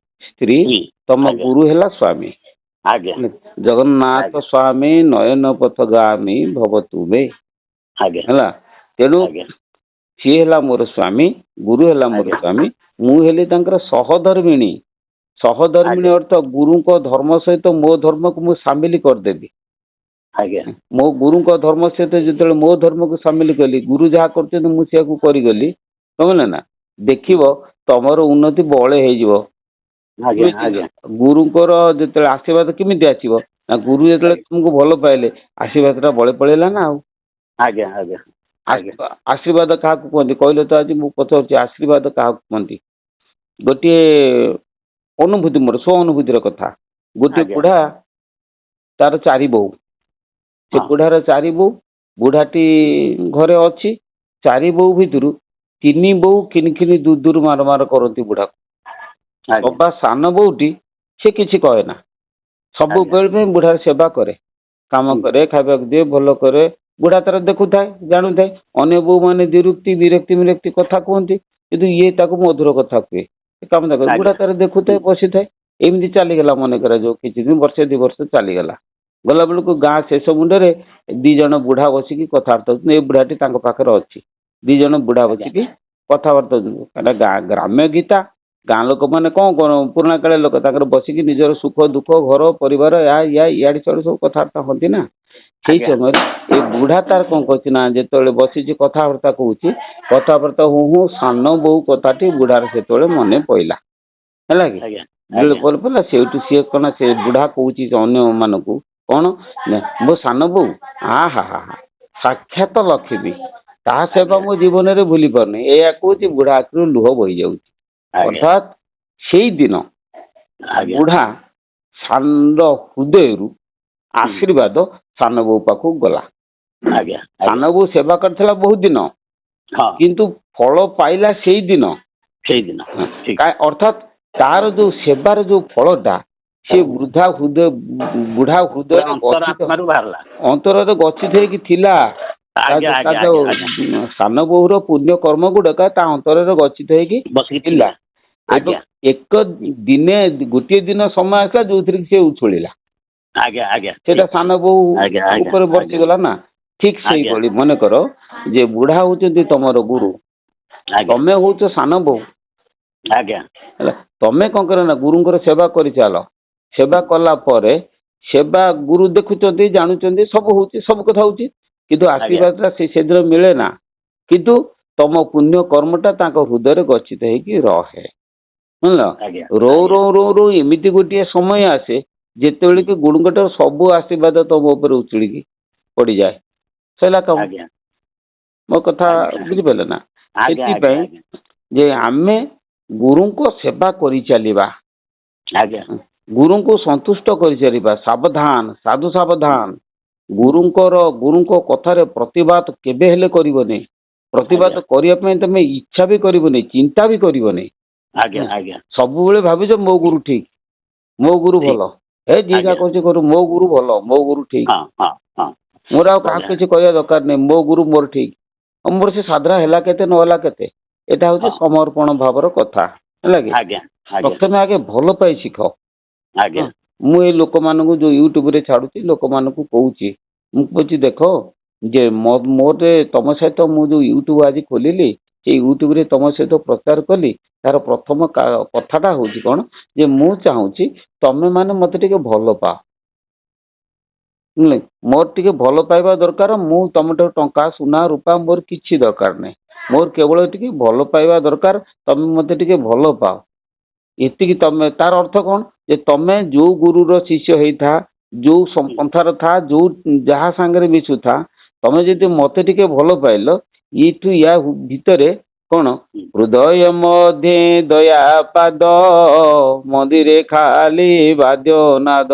ସ୍ତ୍ରୀ, ତମ ଗୁରୁ ହେଲା ସ୍ୱାମୀ। ଜଗନ୍ନାଥ ସ୍ୱାମୀ ନୟନ ପଥଗାମୀ ଭବ ତୁମେ ହେଲା। ତେଣୁ ସିଏ ହେଲା ମୋର ସ୍ୱାମୀ, ଗୁରୁ ହେଲା ମୋର ସ୍ୱାମୀ, ମୁଁ ହେଲି ତାଙ୍କର ସହଧର୍ମିଣୀ। ସହଧର୍ମିଣୀ ଅର୍ଥ ଗୁରୁଙ୍କ ଧର୍ମ ସହିତ ମୋ ଧର୍ମକୁ ମୁଁ ସାମିଲ କରିଦେବି। ମୋ ଗୁରୁଙ୍କ ଧର୍ମ ସହିତ ଯେତେବେଳେ ମୋ ଧର୍ମକୁ ସାମିଲ କଲି, ଗୁରୁ ଯାହା କରୁଛନ୍ତି ମୁଁ ସେଇଆକୁ କରିଗଲି, ବୁଝିଲେ ନା? ଦେଖିବ ତମର ଉନ୍ନତି ବଳେ ହେଇଯିବ। ଗୁରୁଙ୍କର ଯେତେବେଳେ ଆଶୀର୍ବାଦ କେମିତି ଆସିବ ନା, ଗୁରୁ ଯେତେବେଳେ ତୁମକୁ ଭଲ ପାଇଲେ ଆଶୀର୍ବାଦ ଟା ବଳେ ପଳେଇଲା ନା ଆଉ। ଆଶୀର୍ବାଦ କାହାକୁ କୁହନ୍ତି କହିଲେ ତ? ଆଜି ମୁଁ ପଚାରୁଛି ଆଶୀର୍ବାଦ କାହାକୁ କୁହନ୍ତି? ଗୋଟିଏ ଅନୁଭୂତି, ମୋର ସ୍ୱ ଅନୁଭୂତିର କଥା। ଗୋଟିଏ ବୁଢା ତାର 4 ବୋହୂ। ସେ ବୁଢାର 4 ବୋହୂ। ବୁଢାଟି ଘରେ ଅଛି। 4 ବୋହୂ ଭିତରୁ 3 ବୋହୂ ଖିନି ଦୂର ମାର ମାର କରନ୍ତି ବୁଢାକୁ। ଅବା ସାନ ବୋହୂଟି ସେ କିଛି କହେ ନା, ସବୁବେଳେ ପାଇଁ ବୁଢାର ସେବା କରେ, କାମ କରେ, ଖାଇବାକୁ ଦିଏ, ଭଲ କରେ। ବୁଢା ତାର ଦେଖୁଥାଏ, ଜାଣୁଥାଏ। ଅନ୍ୟ ବୋହୂ ମାନେ ବିରକ୍ତି କଥା କୁହନ୍ତି, କିନ୍ତୁ ଇଏ ତାକୁ ମଧୁର କଥା କୁହେ, କାମ କରେ। ବୁଢା ତାର ଦେଖୁଥାଏ, ବସିଥାଏ। ଏମିତି ଚାଲିଗଲା ମନେ କରାଯାଉ କିଛି ଦିନ, ବର୍ଷେ 2 ବର୍ଷ ଚାଲିଗଲା। ଗଲା ବେଳକୁ ଗାଁ ଶେଷ ମୁଣ୍ଡରେ 2 ଜଣ ବୁଢା ବସିକି କଥାବାର୍ତ୍ତା ହଉଛନ୍ତି। ଏ ବୁଢାଟି ତାଙ୍କ ପାଖରେ ଅଛି। 2 ଜଣ ବୁଢା ବସିକି କଥାବାର୍ତ୍ତା ହଉଛନ୍ତି। କାହିଁକିନା ଗ୍ରାମ୍ୟ ଗୀତା, ଗାଁ ଲୋକମାନେ କଣ ପୁରୁଣା କାଳିଆ ଲୋକ, ତାଙ୍କର ବସିକି ନିଜର ସୁଖ ଦୁଃଖ, ଘର ପରିବାର, ଇଆଡେ ସିଆଡେ ସବୁ କଥାବାର୍ତ୍ତା ହୁଅନ୍ତି ନା। ସେଇ ସମୟରେ ଏ ବୁଢା ତାର କଣ କରୁଛି ନା, ଯେତେବେଳେ ବସିଛି କଥାବାର୍ତ୍ତା କହୁଛି, କଥାବାର୍ତ୍ତା ହଉ ସାନ ବୋହୂ କଥାଟି ବୁଢାର ସେତେବେଳେ ମନେ ପଇଲା, ହେଲା କି? ସେଇଠୁ ସିଏ କଣ, ସେ ବୁଢା କହୁଛି ଅନ୍ୟ ମାନଙ୍କୁ କଣ, ମୋ ସାନ ବୋହୂ ସାକ୍ଷାତ ଲକ୍ଷ୍ମୀ, ତା ସେବା ମୋ ଜୀବନରେ ଭୁଲି ପାରୁନି। ଏଇଆ କହୁଛି, ବୁଢା ଆଖିରୁ ଲୁହ ବହି ଯାଉଛି। ଅର୍ଥାତ୍ ସେଇ ଦିନ ବୁଢା ସାନ ହୃଦୟରୁ ଆଶୀର୍ବାଦ ସାନ ବୋହୂ ପାଖକୁ ଗଲା। ସାନ ବୋହୂ ସେବା କରିଥିଲା ବହୁତ ଦିନ, କିନ୍ତୁ ଫଳ ପାଇଲା ସେଇ ଦିନ। ଅର୍ଥାତ୍ ତାର ଯୋଉ ସେବାର ଯୋଉ ଫଳଟା ସେ ବୁଢା ହୃଦୟରେ ଅନ୍ତରରେ ଗଚ୍ଛିତ ହେଇକି ଥିଲା। ସାନ ବୋହୂର ପୁଣ୍ୟ କର୍ମ ଗୁଡାକ ତା ଅନ୍ତରରେ ଗଚ୍ଛିତ ହେଇକି ଥିଲା। ଏବଂ ଗୋଟିଏ ଦିନ ସମୟ ଆସିଲା ଯୋଉଥିରେ ସେ ଉଛୁଳିଲା। ସେଟା ସାନ ବୋହୂ ଉପରେ ବର୍ତ୍ତିଗଲା ନା। ଠିକ ସେଇଭଳି ମନେକର ଯେ ବୁଢା ହଉଛନ୍ତି ତମର ଗୁରୁ, ତମେ ହଉଛ ସାନ ବୋହୂ। ହେଲା, ତମେ କଣ କର ନା, ଗୁରୁଙ୍କର ସେବା କରିଚାଲ। ସେବା କଲା ପରେ ସେବା ଗୁରୁ ଦେଖୁଛନ୍ତି, ଜାଣୁଛନ୍ତି, ସବୁ ହଉଛି, ସବୁ କଥା ହଉଛି, କିନ୍ତୁ ଆଶୀର୍ବାଦଟା ସେଦିନ ମିଳେ ନା। କିନ୍ତୁ ତମ ପୁଣ୍ୟ କର୍ମଟା ତାଙ୍କ ହୃଦୟରେ ଗଚ୍ଛିତ ହେଇକି ରହେ। ରହୁ ଏମିତି ଗୋଟିଏ ସମୟ ଆସେ ଯେତେବେଳେ କି ଗୁରୁଙ୍କଠାରୁ ସବୁ ଆଶୀର୍ବାଦ ତମ ଉପରେ ଉଛୁଳିକି ପଡିଯାଏ। ସଇଲା କାମ। ମୋ କଥା ବୁଝିପାରିଲେ ନା? ସେଥିପାଇଁ ଯେ ଆମେ ଗୁରୁଙ୍କ ସେବା କରି ଚାଲିବା। ଗୁରୁଙ୍କୁ ସନ୍ତୁଷ୍ଟ କରିସାରିବା। ସାବଧାନ, ସାଧୁ ସାବଧାନ। ଗୁରୁଙ୍କ କଥାରେ ପ୍ରତିବାଦ କେବେ ହେଲେ କରିବନି। ପ୍ରତିବାଦ ଆଜ୍ଞା କରିବା ପାଇଁ ତମେ ଇଚ୍ଛା ବି କରିବନି, ଚିନ୍ତା ବି କରିବନି। ଆଜ୍ଞା ଆଜ୍ଞା ସବୁବେଳେ ଭାବିଛ ମୋ ଗୁରୁ ଠିକ, ମୋ ଗୁରୁ ଠିକ ଭଲ। ଯିଏ ଯାହା ଆଜ୍ଞା କରୁଛି କରୁ, ମୋ ଗୁରୁ ଭଲ, ମୋ ଗୁରୁ ଠିକ। ହଁ ହଁ ହଁ ମୋର ଆଉ କାହାକୁ ବଢିଆ କିଛି କହିବା ଦରକାର ନାହିଁ, ମୋ ଗୁରୁ ମୋର ଠିକ। ଆଉ ମୋର ସେ ସାଧନା ହେଲା କେତେ ନ ହେଲା କେତେ, ଏଟା ହଉଛି ହଁ ସମର୍ପଣ ଭାବର କଥା, ହେଲା କି? ଆଜ୍ଞା ଆଜ୍ଞା ପ୍ରଥମେ ଆଗେ ଭଲ ପାଇ ଶିଖ। ଆଜ୍ଞା ହଁ, ମୁଁ ଏଇ ଲୋକମାନଙ୍କୁ ଯୋଉ ୟୁଟ୍ୟୁବରେ ଛାଡୁଛି, ଲୋକମାନଙ୍କୁ କହୁଛି, ମୁଁ କହୁଛି ଦେଖ ଯେ ମୋର ତମ ସହିତ ମୁଁ ଯୋଉ ୟୁଟ୍ୟୁବ ଆଜି ଖୋଲିଲି, ସେଇ ୟୁଟ୍ୟୁବରେ ତମ ସହିତ ପ୍ରଚାର କଲି। ତାର ପ୍ରଥମ କଥାଟା ହଉଛି କଣ, ଯେ ମୁଁ ଚାହୁଁଛି ତମେ ମାନେ ମତେ ଟିକେ ଭଲ ପାଅ। ମୋର ଟିକେ ଭଲ ପାଇବା ଦରକାର। ମୁଁ ତମଠାରୁ ଟଙ୍କା ସୁନା ରୂପା ମୋର କିଛି ଦରକାର ନାହିଁ। ମୋର କେବଳ ଟିକେ ଭଲ ପାଇବା ଦରକାର। ତମେ ମତେ ଟିକେ ଭଲ ପାଅ, ଏତିକି। ତମେ ତାର ଅର୍ଥ କଣ, ଯେ ତମେ ଯୋଉ ଗୁରୁର ଶିଷ୍ୟ ହେଇଥା, ଯୋଉ ପନ୍ଥାର ଥା, ଯୋଉ ଯାହା ସାଙ୍ଗରେ ମିଶୁଥା, ତମେ ଯଦି ମତେ ଟିକେ ଭଲ ପାଇଲ, ଏଇଠୁ ୟା ଭିତରେ କଣ, ହୃଦୟ ମଧ୍ୟେ ଦୟା ପାଦ, ମନ୍ଦିରେ ଖାଲି ବାଦ୍ୟ ନାଦ।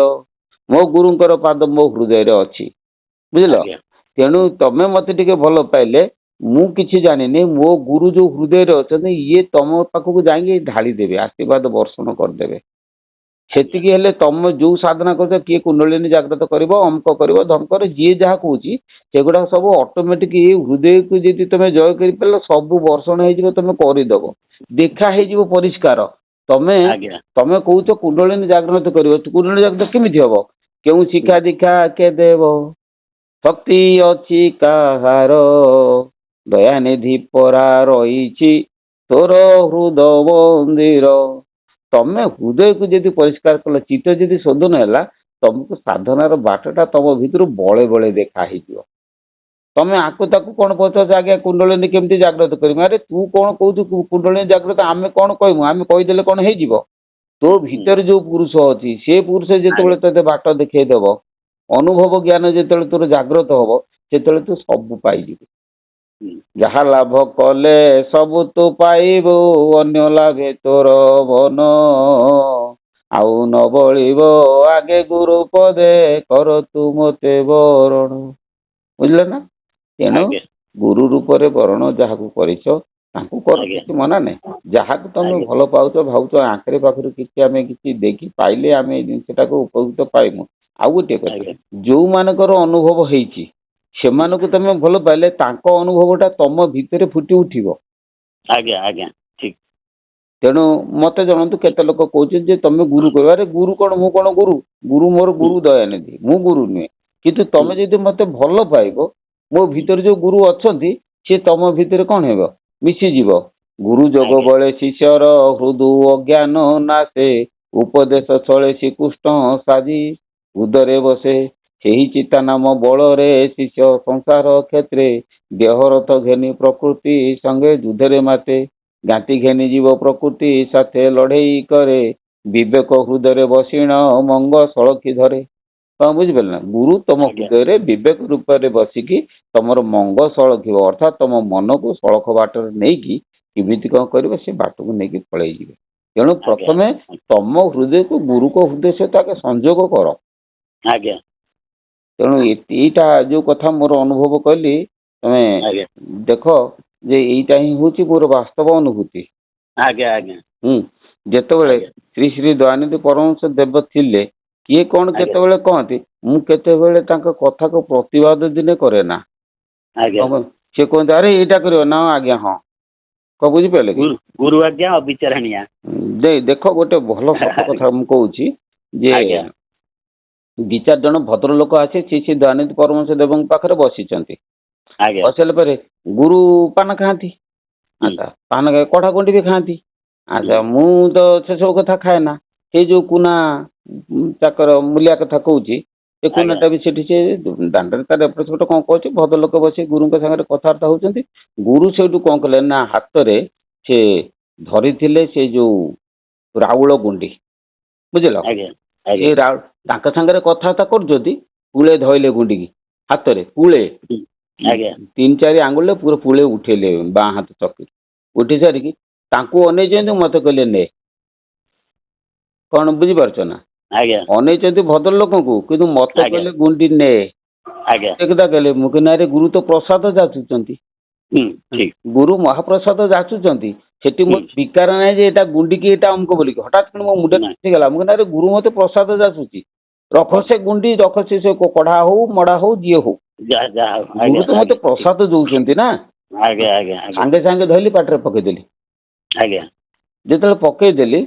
ମୋ ଗୁରୁଙ୍କର ପାଦ ମୋ ହୃଦୟରେ ଅଛି, ବୁଝିଲ? ଆଜ୍ଞା ତେଣୁ ତମେ ମତେ ଟିକେ ଭଲ ପାଇଲେ, ମୁଁ କିଛି ଜାଣିନି, ମୋ ଗୁରୁ ଯୋଉ ହୃଦୟରେ ଅଛନ୍ତି, ଇଏ ତମ ପାଖକୁ ଯାଇକି ଢାଳି ଦେବେ, ଆଶୀର୍ବାଦ ବର୍ଷଣ କରିଦେବେ। ଆଜ୍ଞା ସେତିକି ହେଲେ ତମେ ଯୋଉ ସାଧନା କରୁଛ, କିଏ କୁଣ୍ଡଳିନୀ ଜାଗ୍ରତ କରିବ, ଅମକ କରିବ, ଧମକରେ, ଯିଏ ଯାହା କହୁଛି, ସେଗୁଡା ସବୁ ଅଟୋମେଟିକ ହୃଦୟକୁ ଯଦି ତମେ ଜୟ କରିପାରିଲ, ସବୁ ବର୍ଷଣ ହେଇଯିବ, ତମେ କରିଦବ, ଦେଖା ହେଇଯିବ ପରିଷ୍କାର। ତମେ ଆଜ୍ଞା ତମେ କହୁଛ କୁଣ୍ଡଳିନୀ ଜାଗ୍ରତ କରିବ, କୁଣ୍ଡଳିନୀ ଜାଗ୍ରତ କେମିତି ହବ? କେଉଁ ଶିକ୍ଷା ଦୀକ୍ଷା କେ ଦେବ, ଶକ୍ତି ଅଛି କାହାର, ଦୟାନିଧି ପରା ରହିଛି ତୋର ହୃଦ ମନ୍ଦିର। ତମେ ହୃଦୟକୁ ଯଦି ପରିଷ୍କାର କଲ, ଚିତ୍ତ ଯଦି ଶୋଧନ ହେଲା, ତମକୁ ସାଧନାର ବାଟଟା ତମ ଭିତରୁ ବଳେ ବଳେ ଦେଖା ହେଇଯିବ। ତମେ ଆକୁ ତାକୁ କଣ ପଚାରୁଛ, ଆଜ୍ଞା କୁଣ୍ଡଳିନୀ କେମିତି ଜାଗ୍ରତ କରିବି? ଆରେ ତୁ କଣ କହୁଛୁ କୁଣ୍ଡଳିନୀ ଜାଗ୍ରତ? ଆମେ କଣ କହିବୁ? ଆମେ କହିଦେଲେ କଣ ହେଇଯିବ? ତୋ ଭିତରେ ଯୋଉ ପୁରୁଷ ଅଛି, ସେ ପୁରୁଷ ଯେତେବେଳେ ଆଜ୍ଞା ତତେ ବାଟ ଦେଖେଇଦବ, ଅନୁଭବ ଜ୍ଞାନ ଯେତେବେଳେ ତୋର ଜାଗ୍ରତ ହବ, ସେତେବେଳେ ତୁ ସବୁ ପାଇଯିବୁ। ଯାହା ଲାଭ କଲେ ସବୁ ତୁ ପାଇବୁ, ଅନ୍ୟ ଲାଭେ ତୋର ମନ, ଆଉ ନ ବଳିବ ଆଗେ ଗୁରୁ ପଦେ, କର ତୁ ମତେ ବରଣ। ବୁଝିଲ ନା? ତେଣୁ ଆଜ୍ଞା ଗୁରୁ ରୂପରେ ବରଣ ଯାହାକୁ କରିଛ, ତାଙ୍କୁ କର, ଆଜ୍ଞା କିଛି ମନା ନାହିଁ। ଯାହାକୁ ତମେ ଆଜ୍ଞା ଭଲ ପାଉଛ, ଭାବୁଛ ଆଖରେ ପାଖରୁ କିଛି ଆମେ କିଛି ଦେଖି ପାଇଲେ ଆମେ ଏଇ ଜିନିଷଟାକୁ ଉପକୃତ ପାଇମୁ। ଆଉ ଗୋଟିଏ କଥା, ଆଜ୍ଞା ଯୋଉମାନଙ୍କର ଅନୁଭବ ହେଇଛି, ସେମାନଙ୍କୁ ତମେ ଭଲ ପାଇଲେ, ତାଙ୍କ ଅନୁଭବଟା ତମ ଭିତରେ ଫୁଟି ଉଠିବ। ଆଜ୍ଞା ଆଜ୍ଞା ଠିକ ତେଣୁ ମତେ ଜଣନ୍ତୁ, କେତେ ଲୋକ କହୁଛନ୍ତି ଯେ ତମେ ଗୁରୁ କରିବ। ଆରେ ଗୁରୁ କଣ, ମୁଁ କଣ ଗୁରୁ? ଗୁରୁ ମୋର ଗୁରୁ ଦୟାନିଧି, ମୁଁ ଗୁରୁ ନୁହେଁ। କିନ୍ତୁ ତମେ ଯଦି ମତେ ଭଲ ପାଇବ, ମୋ ଭିତରେ ଯୋଉ ଗୁରୁ ଅଛନ୍ତି, ସିଏ ତମ ଭିତରେ କଣ ହେବ, ମିଶିଯିବ। ଗୁରୁ ଯୋଗ ଆଜ୍ଞା ବଳେ ଶିଷ୍ୟର ହୃଦୁ ଅଜ୍ଞାନ ନାଶେ, ଉପଦେଶ ଛଳେ ଶ୍ରୀକୃଷ୍ଣ ସାଜି, ଉଦରେ ବସେ ସେହି ଚିତା ନାମ ବଳରେ, ଶିଷ୍ୟ ସଂସାର କ୍ଷେତ୍ରେ, ଦେହରଥ ଘେନି ପ୍ରକୃତି ସଙ୍ଗେ ଯୁଦ୍ଧରେ ମାତେ, ଗାତି ଘେନି ଯିବ ପ୍ରକୃତି ସାଥେ ଲଢେଇ କରେ, ବିବେକ ହୃଦୟରେ ବସିଣ ମଙ୍ଗ ସଳଖି ଧରେ। ତମେ ବୁଝିପାରିଲ ନା? ଗୁରୁ ତମ ଆଜ୍ଞା ହୃଦୟରେ ବିବେକ ରୂପରେ ବସିକି ତମର ମଙ୍ଗ ସଳଖିବ, ଅର୍ଥାତ୍ ତମ ମନକୁ ସଳଖ ବାଟରେ ନେଇକି କେମିତି କଣ କରିବ, ସେ ବାଟକୁ ନେଇକି ପଳେଇଯିବେ। ତେଣୁ ଆଜ୍ଞା ପ୍ରଥମେ ତମ ହୃଦୟକୁ ଗୁରୁଙ୍କ ହୃଦୟ ସହିତ ଆଗେ ସଂଯୋଗ କର। ଆଜ୍ଞା ତେଣୁ ଏଇଟା ଯୋଉ କଥା ମୋର ଅନୁଭବ କଲି, ତମେ ଆଜ୍ଞା ଦେଖ ଯେ ଏଇଟା ହିଁ ହଉଛି ମୋର ବାସ୍ତବ ଅନୁଭୂତି। ଆଜ୍ଞା ଆଜ୍ଞା ଯେତେବେଳେ ଆଜ୍ଞା ଶ୍ରୀ ଶ୍ରୀ ଦୟାନିଧି ପରମହଂସ ଦେବ ଥିଲେ, କିଏ କଣ ଆଜ୍ଞା କେତେବେଳେ କହନ୍ତି, ମୁଁ କେତେବେଳେ ତାଙ୍କ କଥାକୁ ପ୍ରତିବାଦ ଦିନେ କରେ ନା। ଆଜ୍ଞା ସେ କୁହନ୍ତି, ଆରେ ଏଇଟା କରିବ ନା, ଆଜ୍ଞା ହଁ। କଣ ବୁଝିପାରିଲେ କି? ଗୁରୁ ଆଜ୍ଞା ଅବିଚାରଣିଆ। ଦେଖ ଗୋଟେ ଭଲ ସତ କଥା ମୁଁ କହୁଛି, ଯେ ଆଜ୍ଞା ଦି ଚାରି ଜଣ ଭଦ୍ରଲୋକ ଆସି ଶ୍ରୀ ଦୟାନିଧି ପରମହଂସ ଦେବଙ୍କ ପାଖରେ ବସିଛନ୍ତି। ଆଜ୍ଞା ବସିଲା ପରେ ଗୁରୁ ପାନ ଖାଆନ୍ତି। ଆଚ୍ଛା, ପାନ କଢା କୁଣ୍ଡି ବି ଖାଆନ୍ତି। ଆଚ୍ଛା, ମୁଁ ତ ସେସବୁ କଥା ଖାଏ ନା। ସେଇ ଯୋଉ କୁନା ଚାକର ମୂଲିଆ କଥା କହୁଛି, ସେ ଆଜ୍ଞା କୁନାଟା ବି ସେଠି ସେ ଦାଣ୍ଡରେ ତାର ଏପଟ ସେପଟ କଣ କହୁଛି, ଭଦ୍ରଲୋକ ବସି ଗୁରୁଙ୍କ ସାଙ୍ଗରେ କଥାବାର୍ତ୍ତା ହଉଛନ୍ତି। ଗୁରୁ ସେଇଠୁ କଣ କଲେ ନା, ହାତରେ ସେ ଧରିଥିଲେ ସେ ଯୋଉ ରାଉଳ ଗୁଣ୍ଡି, ବୁଝିଲ? ଆଜ୍ଞା ସେ ଆଜ୍ଞା ତାଙ୍କ ସାଙ୍ଗରେ କଥାବାର୍ତ୍ତା କରୁଛନ୍ତି, ପୁଳେ ଧଇଲେ ଗୁଣ୍ଡିକି ହାତରେ, ପୁଳେ ଆଜ୍ଞା 3-4 ଆଙ୍ଗୁଳିରେ ପୁରା ପୁଳେ ଉଠେଇଲେ ବାଁ ହାତ ଚକି। ଉଠି ସାରିକି ତାଙ୍କୁ ଅନେଇଛନ୍ତି, ମତେ କହିଲେ ନେ। କଣ ବୁଝିପାରୁଛ ନା? ଆଜ୍ଞା ଅନେଇଛନ୍ତି ଭଦ୍ର ଲୋକଙ୍କୁ କିନ୍ତୁ ମତେ ଆଜ୍ଞା କହିଲେ ଗୁଣ୍ଡି ନେ ଆଜ୍ଞା ସେ କଥା କହିଲେ। ମୁଁ କହିଲି ଆରେ ଗୁରୁ ତ ପ୍ରସାଦ ଯାଚୁଛନ୍ତି, ଠିକ ଗୁରୁ ମହାପ୍ରସାଦ ଯାଚୁଛନ୍ତି, ସେଠି ମୋ ବିକାର ନାହିଁ ଯେ ଏଇଟା ଗୁଣ୍ଡିକି ଏଇଟା ଅମୁକ ବୋଲିକି। ହଠାତ୍ କିନ୍ତୁ ମୋ ମୁଣ୍ଡରେ ନାଇଁ ଆସିଗଲା, ମୁଁ କହିଲି ଆରେ ଗୁରୁ ମତେ ପ୍ରସାଦ ଯାଚୁଛି, ରଖ ସେ ଗୁଣ୍ଡି, ରଖ ସେ କଢା ହଉ ମଡା ହଉ ଯିଏ ହଉ, ଯାହା ଯାହା ହଉ, ଗୁରୁ ଆଜ୍ଞା ତ ମତେ ଆଜ୍ଞା ଠିକ ପ୍ରସାଦ ଦଉଛନ୍ତି ନା। ଆଜ୍ଞା ଆଜ୍ଞା ଆଜ୍ଞା ସାଙ୍ଗେ ସାଙ୍ଗେ ଧରିଲି ପାଟିରେ ପକେଇଦେଲି। ଆଜ୍ଞା ଯେତେବେଳେ ପକେଇଦେଲି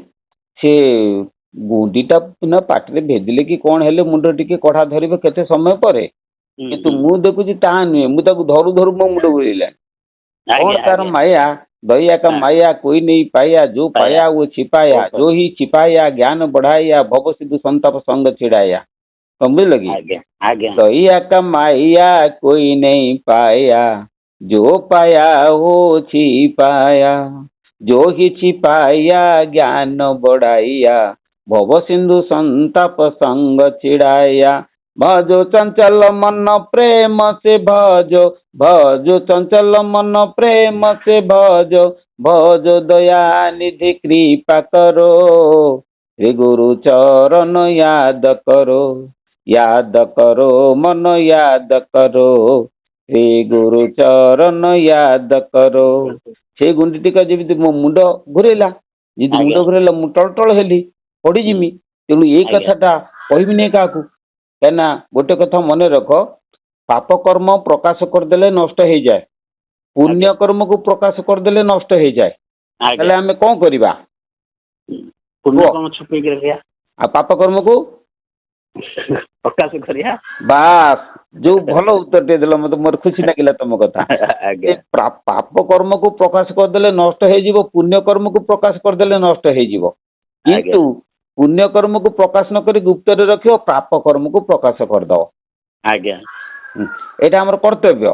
ସେ ଗୁଣ୍ଡିଟା ନା ପାଟିରେ ଭେଦିଲେ କି କଣ ହେଲେ ମୁଣ୍ଡ ଟିକେ କଢା ଧରିବ କେତେ ସମୟ ପରେ, କିନ୍ତୁ ମୁଁ ଦେଖୁଛି ତାହା ନୁହେଁ, ମୁଁ ତାକୁ ଧରୁ ଧରୁ ମୋ ମୁଣ୍ଡ ବୁଲେଇଲାଣି। कौन ଆଜ୍ଞା तार ଆଜ୍ଞା माया दया का ହଁ माया कोई नहीं पाया, जो ପାୟା पाया वो छिपाया, ଓହୋ जो ही छिपाया ज्ञान बढ़ाया, भव सिद्धू संताप संग छिड़ाया। समझ लगी। ଆଜ୍ଞା ଆଜ୍ଞା दया का माया कोई नहीं पाया, जो पाया वो छिपाया, जो ही छिपाया ज्ञान बढ़ाया, भव सिंधु संताप संग छिड़ाया। भजो चंचल मन प्रेम से भजो, भजो चंचल मन प्रेम से भजो, भजो दया निधि कृपा करो, श्री गुरु चरण याद करो, याद करो मन याद करो, श्री गुरु चरण याद करो। ସେ ଗୁଣ୍ଡିଟିକା ଯେମିତି ମୋ ମୁଣ୍ଡ ଘୁରେଇଲା, ଯଦି ମୁଣ୍ଡ ଆଜ୍ଞା ଘୁରେଇଲା ମୁଁ ଟଳଟଳ ହେଲି, ପଡିଯିମି। ତେଣୁ ଏଇ ଆଜ୍ଞା କଥାଟା କହିବିନି କାହାକୁ, କାହିଁକିନା ଗୋଟେ କଥା ମନେ ରଖ, ପାପ କର୍ମ ପ୍ରକାଶ କରିଦେଲେ ନଷ୍ଟ ହେଇଯାଏ, ପୁଣ୍ୟ ଆଜ୍ଞା କର୍ମକୁ ପ୍ରକାଶ କରିଦେଲେ ନଷ୍ଟ ହେଇଯାଏ। ଆଜ୍ଞା ତାହେଲେ ଆମେ କଣ କରିବା ପୁଣ୍ୟ କୁହ? କର୍ମ ଛୁପେଇକି ରଖିବା, ଆଉ ପାପ କର୍ମକୁ ପ୍ରକାଶ କରିବା। ବାସ୍, ଯୋଉ ଭଲ ଉତ୍ତର ଟେ ଦେଲ, ମତେ ମୋର ଖୁସି ଲାଗିଲା ତମ କଥା। ଯେ ଆଜ୍ଞା ପାପ କର୍ମକୁ ପ୍ରକାଶ କରିଦେଲେ ନଷ୍ଟ ହେଇଯିବ, ପୁଣ୍ୟ କର୍ମକୁ ପ୍ରକାଶ କରିଦେଲେ ନଷ୍ଟ ହେଇଯିବ। ଆଜ୍ଞା କିନ୍ତୁ ପୁଣ୍ୟ କର୍ମକୁ ପ୍ରକାଶ ନ କରି ଗୁପ୍ତରେ ରଖିବ, ପାପ କର୍ମକୁ ପ୍ରକାଶ କରିଦବ। ଆଜ୍ଞା ଏଇଟା ଆମର କର୍ତ୍ତବ୍ୟ।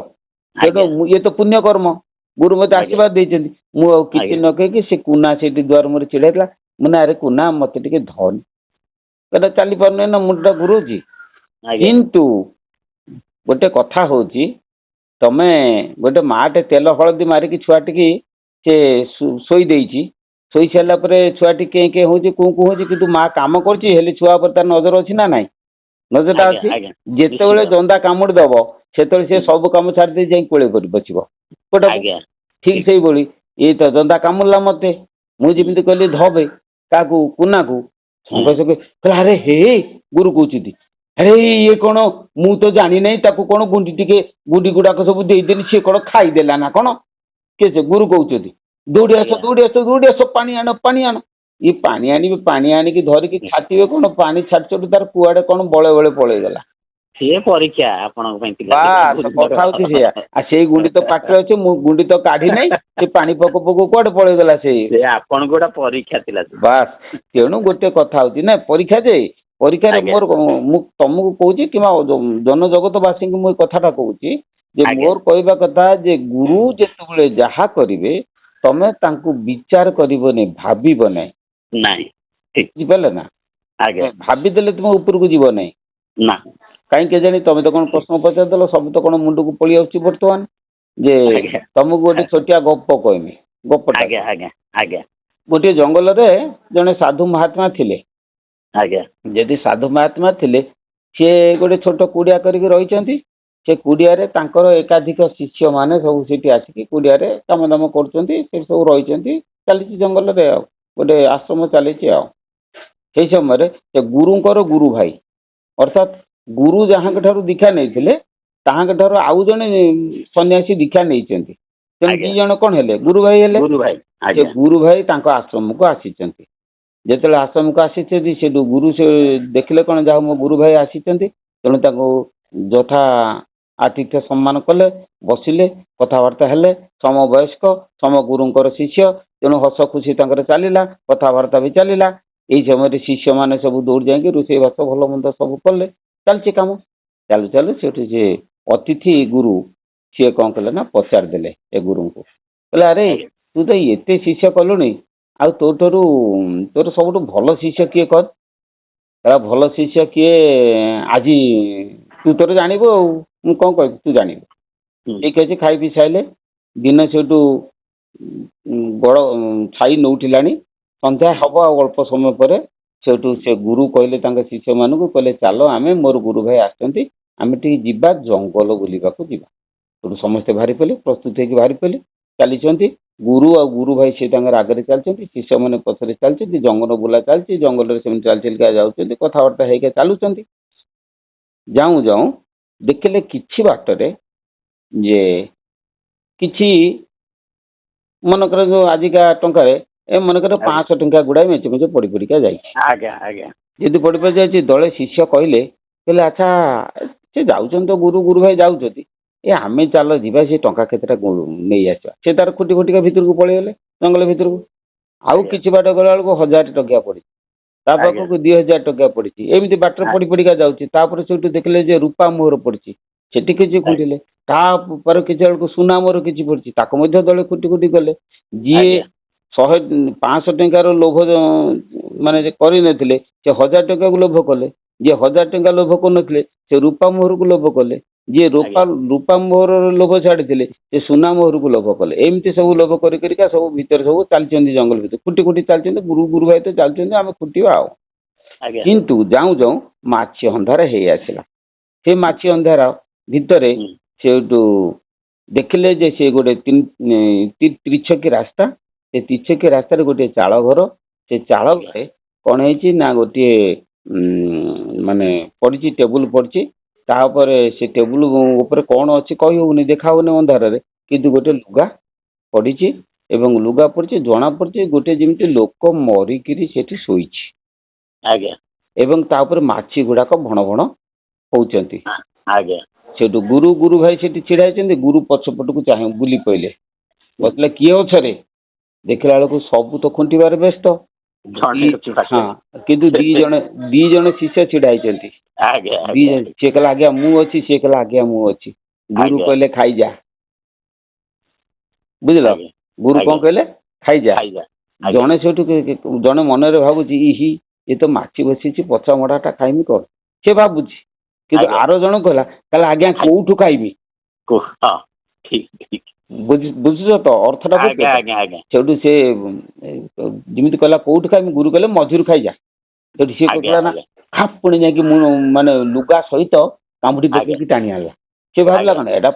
ତେଣୁ ଆଜ୍ଞା ଇଏ ତ ପୁଣ୍ୟ କର୍ମ, ଗୁରୁ ମତେ ଆଜ୍ଞା ଆଶୀର୍ବାଦ ଦେଇଛନ୍ତି। ମୁଁ ଆଉ କିଛି ଆଜ୍ଞା ନ କହିକି ସେ କୁନା ସେଇଠି ଦୁଆର ମୁହଁରେ ଛିଡା ହେଇଥିଲା। ମୁଁ ନା ଆରେ କୁନା ମତେ ଟିକେ ଧନି, କହିଲା ଚାଲି ପାରୁନି ନା ମୁଣ୍ଡଟା ଘୁରଉଛି। ଆଜ୍ଞା କିନ୍ତୁ ଗୋଟେ କଥା ହଉଛି, ତମେ ଗୋଟେ ମାଟେ ତେଲ ହଳଦୀ ମାରିକି ଛୁଆଟିକି ସେ ଶୋଇ ଦେଇଛି, ଶୋଇ ସାରିଲା ପରେ ଛୁଆଟି କେଁ କେଁ ହଉଛି, କୁଁ କୁଁ ହଉଛି, କିନ୍ତୁ ମା କାମ କରୁଛି, ହେଲେ ଛୁଆ ଉପରେ ତାର ନଜର ଅଛି ନା ନାଇଁ? ନଜରଟା ଆଜ୍ଞା ଅଛି। ଆଜ୍ଞା ଯେତେବେଳେ ନିଶ୍ଚିତ ଜନ୍ଦା କାମୁଡି ଦବ, ସେତେବେଳେ ସେ ସବୁ କାମ ଛାଡ଼ି ଦେଇ ଯାଇ କୋଳେ କରି ବସିବ କୋଟାକୁ। ଆଜ୍ଞା ଠିକ ସେଇଭଳି ଏଇ ତ ଜନ୍ଦା କାମୁଡ଼ିଲା ମତେ, ମୁଁ ଯେମିତି କହିଲି ଧବେ କାହାକୁ, କୁନାକୁ, ସଙ୍ଗେ ସଙ୍ଗେ କହିଲା ଆରେ ହେ ଗୁରୁ କହୁଛନ୍ତି, ଆରେ ଇଏ କଣ, ମୁଁ ତ ଜାଣିନାହିଁ, ତାକୁ କଣ ଗୁଣ୍ଡି ଟିକେ ଗୁଣ୍ଡି ଗୁଡାକ ସବୁ ଦେଇଦେଲି, ସିଏ କଣ ଖାଇଦେଲା ନା କଣ? କିଏ ସେ ଗୁରୁ କହୁଛନ୍ତି, ଦୌଡ଼ି ଆସ ଆଜ୍ଞା ଦୌଡ଼ି ଆସ ଦୌଡ଼ି ଆସ, ପାଣି ଆଣ ପାଣି ଆଣ। ଇଏ ପାଣି ଆଣିବି, ପାଣି ଆଣିକି ଧରିକି ଛାଟିବେ କଣ, ପାଣି ଛାଟି ଛାଟି ତାର କୁଆଡେ କଣ ବଳେ ବଳେ ପଳେଇଗଲା। ସିଏ ପରୀକ୍ଷା ଆପଣଙ୍କ ପାଇଁ ଥିଲା ସେଇଟା ବାସ୍ ଗୁରୁଙ୍କର। କଥା ହଉଛି ସେଇଆ। ଆଉ ସେଇ ଗୁଣ୍ଡି ତ ପାଟିରେ ଅଛି, ମୁଁ ଗୁଣ୍ଡି ତ କାଢି ନାହିଁ, ସେ ପାଣି ପକ ପକ କୁଆଡେ ପଳେଇଗଲା ସେଇ। ସେ ଆପଣଙ୍କୁ ଗୋଟେ ପରୀକ୍ଷା ଥିଲା ସେଇଟା। ବାସ୍, ତେଣୁ ଗୋଟେ କଥା ହଉଛି ନା, ପରୀକ୍ଷା ଯେ ପରୀକ୍ଷାରେ ଆଜ୍ଞା ମୋର ମୁଁ ତମକୁ କହୁଛି କିମ୍ବା ଜନଜଗତବାସୀଙ୍କୁ ମୁଁ ଏ କଥାଟା କହୁଛି ଯେ ଆଜ୍ଞା ମୋର କହିବା କଥା ଯେ ଗୁରୁ ଯେତେବେଳେ ଯାହା କରିବେ ତମେ ତାଙ୍କୁ ବିଚାର କରିବନି, ଭାବିବ ନାହିଁ। ନାଇଁ ଠିକ ବୁଝିପାରିଲେ ନା? ଆଜ୍ଞା ଭାବିଦେଲେ ତୁମ ଉପରକୁ ଯିବ ନାହିଁ। ନା କାହିଁକି କେଜାଣି ତମେ ତ କଣ ପ୍ରଶ୍ନ ପଚାରିଦେଲ, ସବୁ ତ କଣ ମୁଣ୍ଡକୁ ପଳେଇ ଆସୁଛି ବର୍ତ୍ତମାନ। ଯେ ଆଜ୍ଞା ତମକୁ ଗୋଟେ ଛୋଟିଆ ଗପ କହିମି, ଗପଟା ଆଜ୍ଞା ଆଜ୍ଞା ଆଜ୍ଞା ଗୋଟିଏ ଜଙ୍ଗଲରେ ଜଣେ ସାଧୁ ମହାତ୍ମା ଥିଲେ। ଆଜ୍ଞା ଯଦି ସାଧୁ ମହାତ୍ମା ଥିଲେ, ସିଏ ଗୋଟେ ଛୋଟ କୁଡିଆ କରିକି ରହିଛନ୍ତି। ସେ କୁଡିଆରେ ତାଙ୍କର ଏକାଧିକ ଶିଷ୍ୟ ମାନେ ସବୁ ସେଠି ଆସିକି କୁଡିଆରେ କାମ ଦାମ କରୁଛନ୍ତି, ସେଠି ସବୁ ରହିଛନ୍ତି। ଚାଲିଛି ଜଙ୍ଗଲରେ ଆଉ ଗୋଟେ ଆଶ୍ରମ ଚାଲିଛି ଆଉ। ସେଇ ସମୟରେ ସେ ଗୁରୁଙ୍କର ଗୁରୁ ଭାଇ, ଅର୍ଥାତ୍ ଗୁରୁ ଯାହାଙ୍କ ଠାରୁ ଦୀକ୍ଷା ନେଇଥିଲେ ତାହାଙ୍କ ଠାରୁ ଆଉ ଜଣେ ସନ୍ନ୍ୟାସୀ ଦୀକ୍ଷା ନେଇଛନ୍ତି। ତେଣୁ ଦି ଆଜ୍ଞା ଜଣ କଣ ହେଲେ, ଗୁରୁ ଭାଇ ହେଲେ। ଗୁରୁ ଭାଇ ସେ ଆଜ୍ଞା ଗୁରୁ ଭାଇ ତାଙ୍କ ଆଶ୍ରମକୁ ଆସିଛନ୍ତି। ଯେତେବେଳେ ଆଶ୍ରମକୁ ଆସିଛନ୍ତି, ସେଠୁ ଗୁରୁ ସେ ଦେଖିଲେ କଣ, ଯାହା ମୋ ଗୁରୁ ଭାଇ ଆସିଛନ୍ତି, ତେଣୁ ତାଙ୍କୁ ଯଥା ଆତିଥ୍ୟ ସମ୍ମାନ କଲେ, ବସିଲେ, କଥାବାର୍ତ୍ତା ହେଲେ। ସମବୟସ୍କ, ସମ ଗୁରୁଙ୍କର ଶିଷ୍ୟ, ତେଣୁ ହସ ଖୁସି ତାଙ୍କର ଚାଲିଲା, କଥାବାର୍ତ୍ତା ବି ଚାଲିଲା। ଏଇ ସମୟରେ ଶିଷ୍ୟ ମାନେ ସବୁ ଦୌଡି ଯାଇକି ରୋଷେଇ ବାସ ଭଲ ମନ୍ଦ ସବୁ କଲେ, ଚାଲିଛି କାମ। ଚାଲୁ ଚାଲୁ ସେଠୁ ସେ ଅତିଥି ଗୁରୁ ସିଏ କଣ କଲେ ନା, ପଚାରିଦେଲେ ଏ ଗୁରୁଙ୍କୁ, କହିଲେ ଆରେ ଆଜ୍ଞା ତୁ ତ ଏତେ ଶିଷ୍ୟ କଲୁଣି, ଆଉ ତୋର ସବୁଠୁ ଭଲ ଶିଷ୍ୟ କିଏ କର? ଭଲ ଶିଷ୍ୟ କିଏ ଆଜି ତୁ ତୋର ଜାଣିବୁ ଆଉ, ମୁଁ କଣ କହିବି, ତୁ ଜାଣିବୁ। ହୁଁ ଠିକ ଅଛି, ଖାଇ ପିଇ ସାଇଲେ। ଦିନ ସେଇଠୁ ବଡ ଛାଇ ନଉଠିଲାଣି, ସନ୍ଧ୍ୟା ହବ ଆଉ ଅଳ୍ପ ସମୟ ପରେ। ସେଠୁ ସେ ଗୁରୁ କହିଲେ ତାଙ୍କ ଶିଷ୍ୟ ମାନଙ୍କୁ କହିଲେ ଚାଲ ଆମେ ମୋର ଗୁରୁ ଭାଇ ଆସିଛନ୍ତି ଆମେ ଟିକେ ଯିବା ଜଙ୍ଗଲ ବୁଲିବାକୁ ଯିବା। ସେଠୁ ସମସ୍ତେ ବାହାରି ପଡ଼ିଲେ ପ୍ରସ୍ତୁତ ହେଇକି ବାହାରି ପଡ଼ିଲେ ଚାଲିଛନ୍ତି। ଗୁରୁ ଆଉ ଗୁରୁ ଭାଇ ସେ ତାଙ୍କର ଆଗରେ ଚାଲିଛନ୍ତି ଶିଷ୍ୟମାନେ ପଛରେ ଚାଲିଛନ୍ତି ଜଙ୍ଗଲ ବୁଲା ଚାଲିଛି ଜଙ୍ଗଲରେ ସେମିତି ଚାଲି ଚାଲିକା ଯାଉଛନ୍ତି କଥାବାର୍ତ୍ତା ହେଇକା ଚାଲୁଛନ୍ତି। ଯାଉଁ ଯାଉଁ ଦେଖିଲେ କିଛି ବାଟରେ ଯେ କିଛି ମନେକର ଯୋଉ ଆଜିକା ଟଙ୍କାରେ ମନେକର ଆଜ୍ଞା 500 ଟଙ୍କା ଗୁଡ଼ାଏ ମେଞ୍ଚେ ମେଞ୍ଚେ ପଡ଼ି ପଡ଼ିକା ଯାଇଛି। ଆଜ୍ଞା ଆଜ୍ଞା ଯଦି ପଡ଼ି ପଡ଼ି ଯାଇଛି ଦଳେ ଶିଷ୍ୟ କହିଲେ ଆଚ୍ଛା ସେ ଯାଉଛନ୍ତି ତ ଗୁରୁ ଗୁରୁ ଭାଇ ଯାଉଛନ୍ତି ଆମେ ଚାଲ ଯିବା ସେ ଟଙ୍କା କେତେଟା ନେଇ ଆସିବା। ସେ ତାର ଖୁଟି ଖୁଟିକା ଭିତରକୁ ପଳେଇଗଲେ ଜଙ୍ଗଲ ଭିତରକୁ। ଆଉ ଆଜ୍ଞା କିଛି ବାଟ ଗଲା ବେଳକୁ 1000 ଟଙ୍କା ପଡ଼ିଛି ତା ଆଜ୍ଞା ପାଖକୁ 2000 ଟଙ୍କା ପଡ଼ିଛି ଏମିତି ବାଟରେ ପଡ଼ି ପଡ଼ିକା ଯାଉଛି। ତାପରେ ସେଠୁ ଦେଖିଲେ ଯେ ରୂପା ମୋହର ପଡ଼ିଛି ସେଠି କିଛି ଖୁଣ୍ଟିଲେ ତାପରେ କିଛି ବେଳକୁ ସୁନା ମୋହର କିଛି ପଡ଼ିଛି ତାକୁ ମଧ୍ୟ ଦଳେ ଖୁଟି ଖୁଟି ଗଲେ। ଯିଏ ଆଜ୍ଞା 500 ଟଙ୍କାର ଲୋଭ ମାନେ କରିନଥିଲେ ସେ 1000 ଟଙ୍କାକୁ ଲୋଭ କଲେ। ଯିଏ 1000 ଟଙ୍କା ଲୋଭ କରୁନଥିଲେ ସେ ରୂପା ମୋହରକୁ ଲୋଭ କଲେ। ଯିଏ ଆଜ୍ଞା ରୂପା ମୋହରର ଲୋଭ ଛାଡ଼ିଥିଲେ ସେ ସୁନା ମୋହରକୁ ଲୋଭ କଲେ। ଏମିତି ସବୁ ଲୋଭ କରି କରିକା ସବୁ ଭିତରେ ସବୁ ଚାଲିଛନ୍ତି ଜଙ୍ଗଲ ଭିତରେ ଖୁଟି ଖୁଟି ଚାଲିଛନ୍ତି ଗୁରୁ ଗୁରୁ ଭାଇ ତ ଚାଲିଛନ୍ତି ଆମେ ଖୁଟିବା ଆଉ। ଆଜ୍ଞା କିନ୍ତୁ ଯାଉଁ ଯାଉଁ ମାଛି ଅନ୍ଧାର ହେଇ ଆସିଲା। ସେ ମାଛି ଅନ୍ଧାର ଭିତରେ ହୁଁ ସେଠୁ ଦେଖିଲେ ଯେ ସେ ଗୋଟେ ତ୍ରିଛକି ରାସ୍ତା ସେ ତ୍ରିଛକି ରାସ୍ତାରେ ଗୋଟିଏ ଚାଳ ଘର। ସେ ଚାଳ ଆଜ୍ଞା ଘରେ କ'ଣ ହେଇଛି ନା ଗୋଟିଏ ମାନେ ପଡ଼ିଛି ଟେବୁଲ ପଡ଼ିଛି ତା ଉପରେ ସେ ଟେବୁଲ ଉପରେ କ'ଣ ଅଛି କହି ହଉନି ଦେଖା ହଉନି ଅନ୍ଧାରରେ କିନ୍ତୁ ଗୋଟେ ଲୁଗା ପଡ଼ିଛି ଏବଂ ଲୁଗା ପଡ଼ିଛି ଜଣା ପଡ଼ିଛି ଗୋଟେ ଯେମିତି ଲୋକ ମରିକିରି ସେଠି ଶୋଇଛି ଆଜ୍ଞା ଏବଂ ତା ଉପରେ ମାଛି ଗୁଡ଼ାକ ଭଣ ଭଣ ହଉଛନ୍ତି। ଆଜ୍ଞା ସେଠୁ ଗୁରୁ ଗୁରୁ ଭାଇ ସେଠି ଛିଡ଼ା ହେଇଛନ୍ତି ଗୁରୁ ପଛପଟକୁ ଚାହିଁ ବୁଲି ପଇଲେ ବସିଲେ କିଏ ଅଛରେ ଦେଖିଲା ବେଳକୁ ସବୁ ତ ଖୁଣ୍ଟିବାରେ ବ୍ୟସ୍ତ। ଜଣେ ଅଛି ହଁ ପାଖରେ କିନ୍ତୁ ଦି ଜଣ ଶିଷ୍ୟ ଛିଡ଼ା ହେଇଛନ୍ତି। ଆଜ୍ଞା ଆଜ୍ଞା ସିଏ କହିଲା ଆଜ୍ଞା ମୁଁ ଅଛି ସିଏ କହିଲା ଆଜ୍ଞା ମୁଁ ଅଛି। ଗୁରୁ ଆଜ୍ଞା କହିଲେ ଖାଇଯା ବୁଝିଲ ଆଜ୍ଞା ଗୁରୁ କ'ଣ ଆଜ୍ଞା କହିଲେ ଖାଇଯା। ଖାଇଯା ଆଜ୍ଞା ଜଣେ ସେଠୁ ଜଣେ ମନରେ ଭାବୁଛି ଇଏ ତ ମାଛି ବସିଛି ପଚା ମଡ଼ାଟା ଖାଇମି କ'ଣ ସେ ଭାବୁଛି କିନ୍ତୁ ଆଜ୍ଞା ଆର ଜଣ କହିଲା ଆଜ୍ଞା ଖାଇ କୋଉଠୁ ଖାଇବି। ହଁ ଠିକ ଠିକ ବୁଝୁଛ ତ ଅର୍ଥଟା ବୁଝୁଛ ଆଜ୍ଞା ତ। ଆଜ୍ଞା ଆଜ୍ଞା ସେଠୁ ସେ ଯେମିତି କହିଲା କୋଉଠୁ ଖାଇମି ଗୁରୁ କହିଲେ ମଝିରୁ ଖାଇଯା। ସେଠୁ ସିଏ ଆଜ୍ଞା କହିଲା ନା ଆଜ୍ଞା ପୁଣି ଯାଇକି ମୁଁ ମାନେ ଲୁଗା ସହିତ କାମୁଡ଼ି ଆଜ୍ଞା ପକେଇକି ଟାଣି ଆଣିଲା। ସେ ଭାବିଲା ଆଜ୍ଞା କ'ଣ ଏଇଟା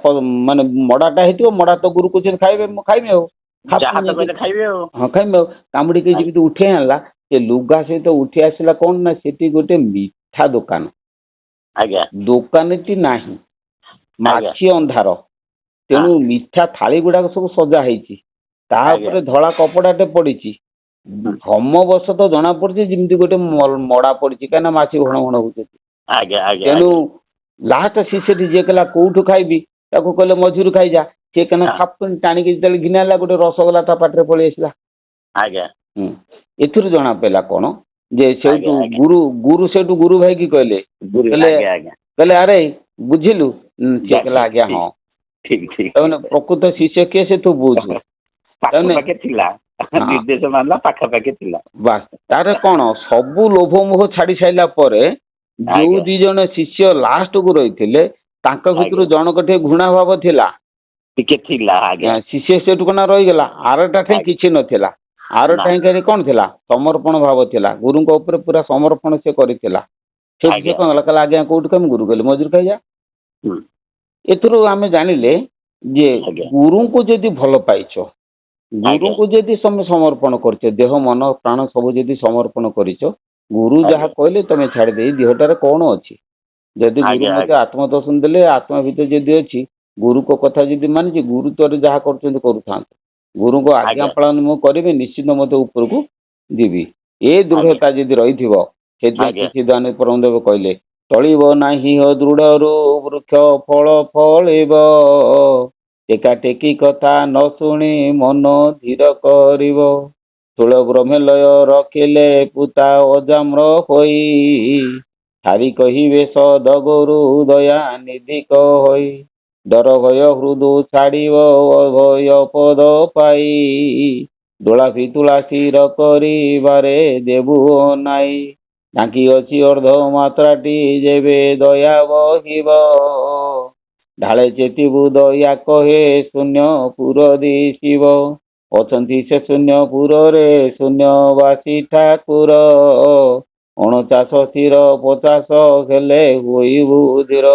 ମାନେ ମଡ଼ାଟା ହେଇଥିବ ମଡ଼ା ତ ଗୁରୁ କହୁଛନ୍ତି ଖାଇବେ ମୁଁ ଖାଇମି ଆଉ ଯାହା ପୁଣି ତ ଯାଇକି କହିଲେ ଖାଇବେ ଆଉ ହଁ ଖାଇମି ଆଉ କାମୁଡ଼ିକି ଯେମିତି ଉଠେଇ ଆଣିଲା ସେ ଲୁଗା ସହିତ ଉଠି ଆସିଲା କ'ଣ ନା ସେଠି ଗୋଟେ ମିଠା ଦୋକାନ। ଆଜ୍ଞା ଦୋକାନଟି ନାହିଁ ଆଜ୍ଞା ମାଛି ଅନ୍ଧାର ହଁ ତେଣୁ ମିଠା ଥାଳି ଗୁଡ଼ାକ ସବୁ ସଜା ହେଇଛି ତା ଆଜ୍ଞା ଉପରେ ଧଳା କପଡ଼ାଟେ ପଡ଼ିଛି। ହୁଁ, ଭ୍ରମବଶତଃ ଜଣା ପଡୁଛି ଯେମିତି ଗୋଟେ ମଡ଼ା ପଡ଼ିଛି କାହିଁକିନା ମାଛି ଭଣ ଭଣ ହଉଛନ୍ତି। ଆଜ୍ଞା ଆଜ୍ଞା ତେଣୁ ଆଜ୍ଞା ଲାଷ୍ଟ ଶିଷ୍ୟଟି ଯିଏ କହିଲା କୋଉଠୁ ଖାଇବି ତାକୁ କହିଲେ ମଝିରୁ ଖାଇଯା। ସିଏ କେନା ହଁ ଖାପ ଟାଣିକି ଯେତେବେଳେ ଘିନା ହେଲା ଗୋଟେ ରସଗୋଲା ତା ପାଟିରେ ପଳେଇ ଆସିଲା। ଆଜ୍ଞା ଏଥିରୁ ଜଣା ପଡ଼ିଲା କ'ଣ ଯେ ସେଇଠୁ ଆଜ୍ଞା ଆଜ୍ଞା ଗୁରୁ ସେଇଠୁ ଗୁରୁ ଭାଇ କି କହିଲେ ଗୁରୁ ଆଜ୍ଞା ଆଜ୍ଞା କହିଲେ ଆରେ ବୁଝିଲୁ ସିଏ କହିଲା ଆଜ୍ଞା ଠିକ ହଁ। ଠିକ ତାମାନେ ଠିକ ପ୍ରକୃତ ଶିଷ୍ୟ କିଏ ସେ ତୁ ବୁଝୁ। ତାମାନେ ପାଖାପାଖି ଥିଲା ହଁ ନିର୍ଦ୍ଦେଶ ମାନିଲା ପାଖାପାଖି ଥିଲା। ବାସ୍ ତାର କ'ଣ ସବୁ ଲୋଭ ମୋହ ଛାଡ଼ି ସାରିଲା ପରେ ଯୋଉ ଆଜ୍ଞା 2 ଜଣ ଶିଷ୍ୟ ଲାଷ୍ଟକୁ ରହିଥିଲେ ତାଙ୍କ ଭିତରୁ ଆଜ୍ଞା ଜଣକ ଟିକେ ଘୃଣା ଭାବ ଥିଲା। ଟିକେ ଥିଲା ଆଜ୍ଞା ଶିଷ୍ୟ ସେଠୁ କ'ଣ ରହିଗଲା ଆରଟା ଠେଇଁ ଆଜ୍ଞା କିଛି ନଥିଲା। ଆର ନା ଟାଇଁକାରେ କ'ଣ ଥିଲା ସମର୍ପଣ ଭାବ ଥିଲା ଗୁରୁଙ୍କ ଉପରେ ପୁରା ସମର୍ପଣ ସେ କରିଥିଲା। ସେଠୁ ସେ ଆଜ୍ଞା କ'ଣ କଲା ଆଜ୍ଞା କୋଉଠୁ ଖାଇମି ଗୁରୁ କହିଲେ ମଝିରୁ ଖାଇଯା। ହୁଁ ଏଥିରୁ ଆମେ ଜାଣିଲେ ଯେ ଆଜ୍ଞା ଗୁରୁଙ୍କୁ ଯଦି ଭଲ ପାଇଛ ଆଜ୍ଞା ଗୁରୁଙ୍କୁ ଯଦି ତମେ ସମର୍ପଣ କରିଛ ଦେହ ମନ ପ୍ରାଣ ସବୁ ଯଦି ସମର୍ପଣ କରିଛ ଗୁରୁ ଯାହା ଆଜ୍ଞା କହିଲେ ତମେ ଛାଡ଼ି ଦେଇ ଦେହଟାରେ କ'ଣ ଅଛି। ଯଦି ଗୁରୁ ଆଜ୍ଞା ମୋତେ ଆଜ୍ଞା ଆତ୍ମଦର୍ଶନ ଦେଲେ ଆତ୍ମା ଭିତରେ ଯଦି ଅଛି ଗୁରୁଙ୍କ କଥା ଯଦି ମାନିଛି ଗୁରୁ ତୋର ଯାହା କରୁଛନ୍ତି କରୁଥାନ୍ତୁ। ଗୁରୁଙ୍କ ଆଜ୍ଞା ଆଜ୍ଞା ପାଳନ ମୁଁ କରିବି ନିଶ୍ଚିନ୍ତ ମୋତେ ଉପରକୁ ଯିବି। ଏ ଆଜ୍ଞା ଦୃଢ଼ତା ଯଦି ରହିଥିବ ସେଥିପାଇଁ ଆଜ୍ଞା ସଚ୍ଚିଦାନନ୍ଦ ପରମଦେବ କହିଲେ ଟଳିବ ନାହିଁ ଦୃଢ଼ରୁ ବୃକ୍ଷ ଫଳ ଫଳିବ ଟେକା ଟେକି କଥା ନ ଶୁଣି ମନ ଧୀର କରିବ ଷୋଳ ବ୍ରହ୍ମେଲୟ ରଖିଲେ ପୁତା ଅଜାମ୍ର ହୋଇ ସାରି କହିବେ ସଦଗୁରୁ ଦୟା ନିଧି କହି ଡର ଭୟ ହୃଦୁ ଛାଡ଼ିବ ଭୟ ପଦ ପାଇ ଦୋଳା ପିତୁଳା ସ୍ଥିର କରିବାରେ ଦେବୁ ନାଇଁ ଢାଙ୍କି ଅଛି ଅର୍ଦ୍ଧ ମାତ୍ରାଟି ଯେବେ ଦୟା ବହିବ ଢାଳେ ଚେତିବୁ ଦୟା କହେ ଶୂନ୍ୟ ପୁର ଦିଶିବ ଅଛନ୍ତି ସେ ଶୂନ୍ୟ ପୁରରେ ଶୂନ୍ୟବାସୀ ଠାକୁର ଅଣଚାଶ ତୀର 50 ହେଲେ ହୋଇବୁ ଧୀର।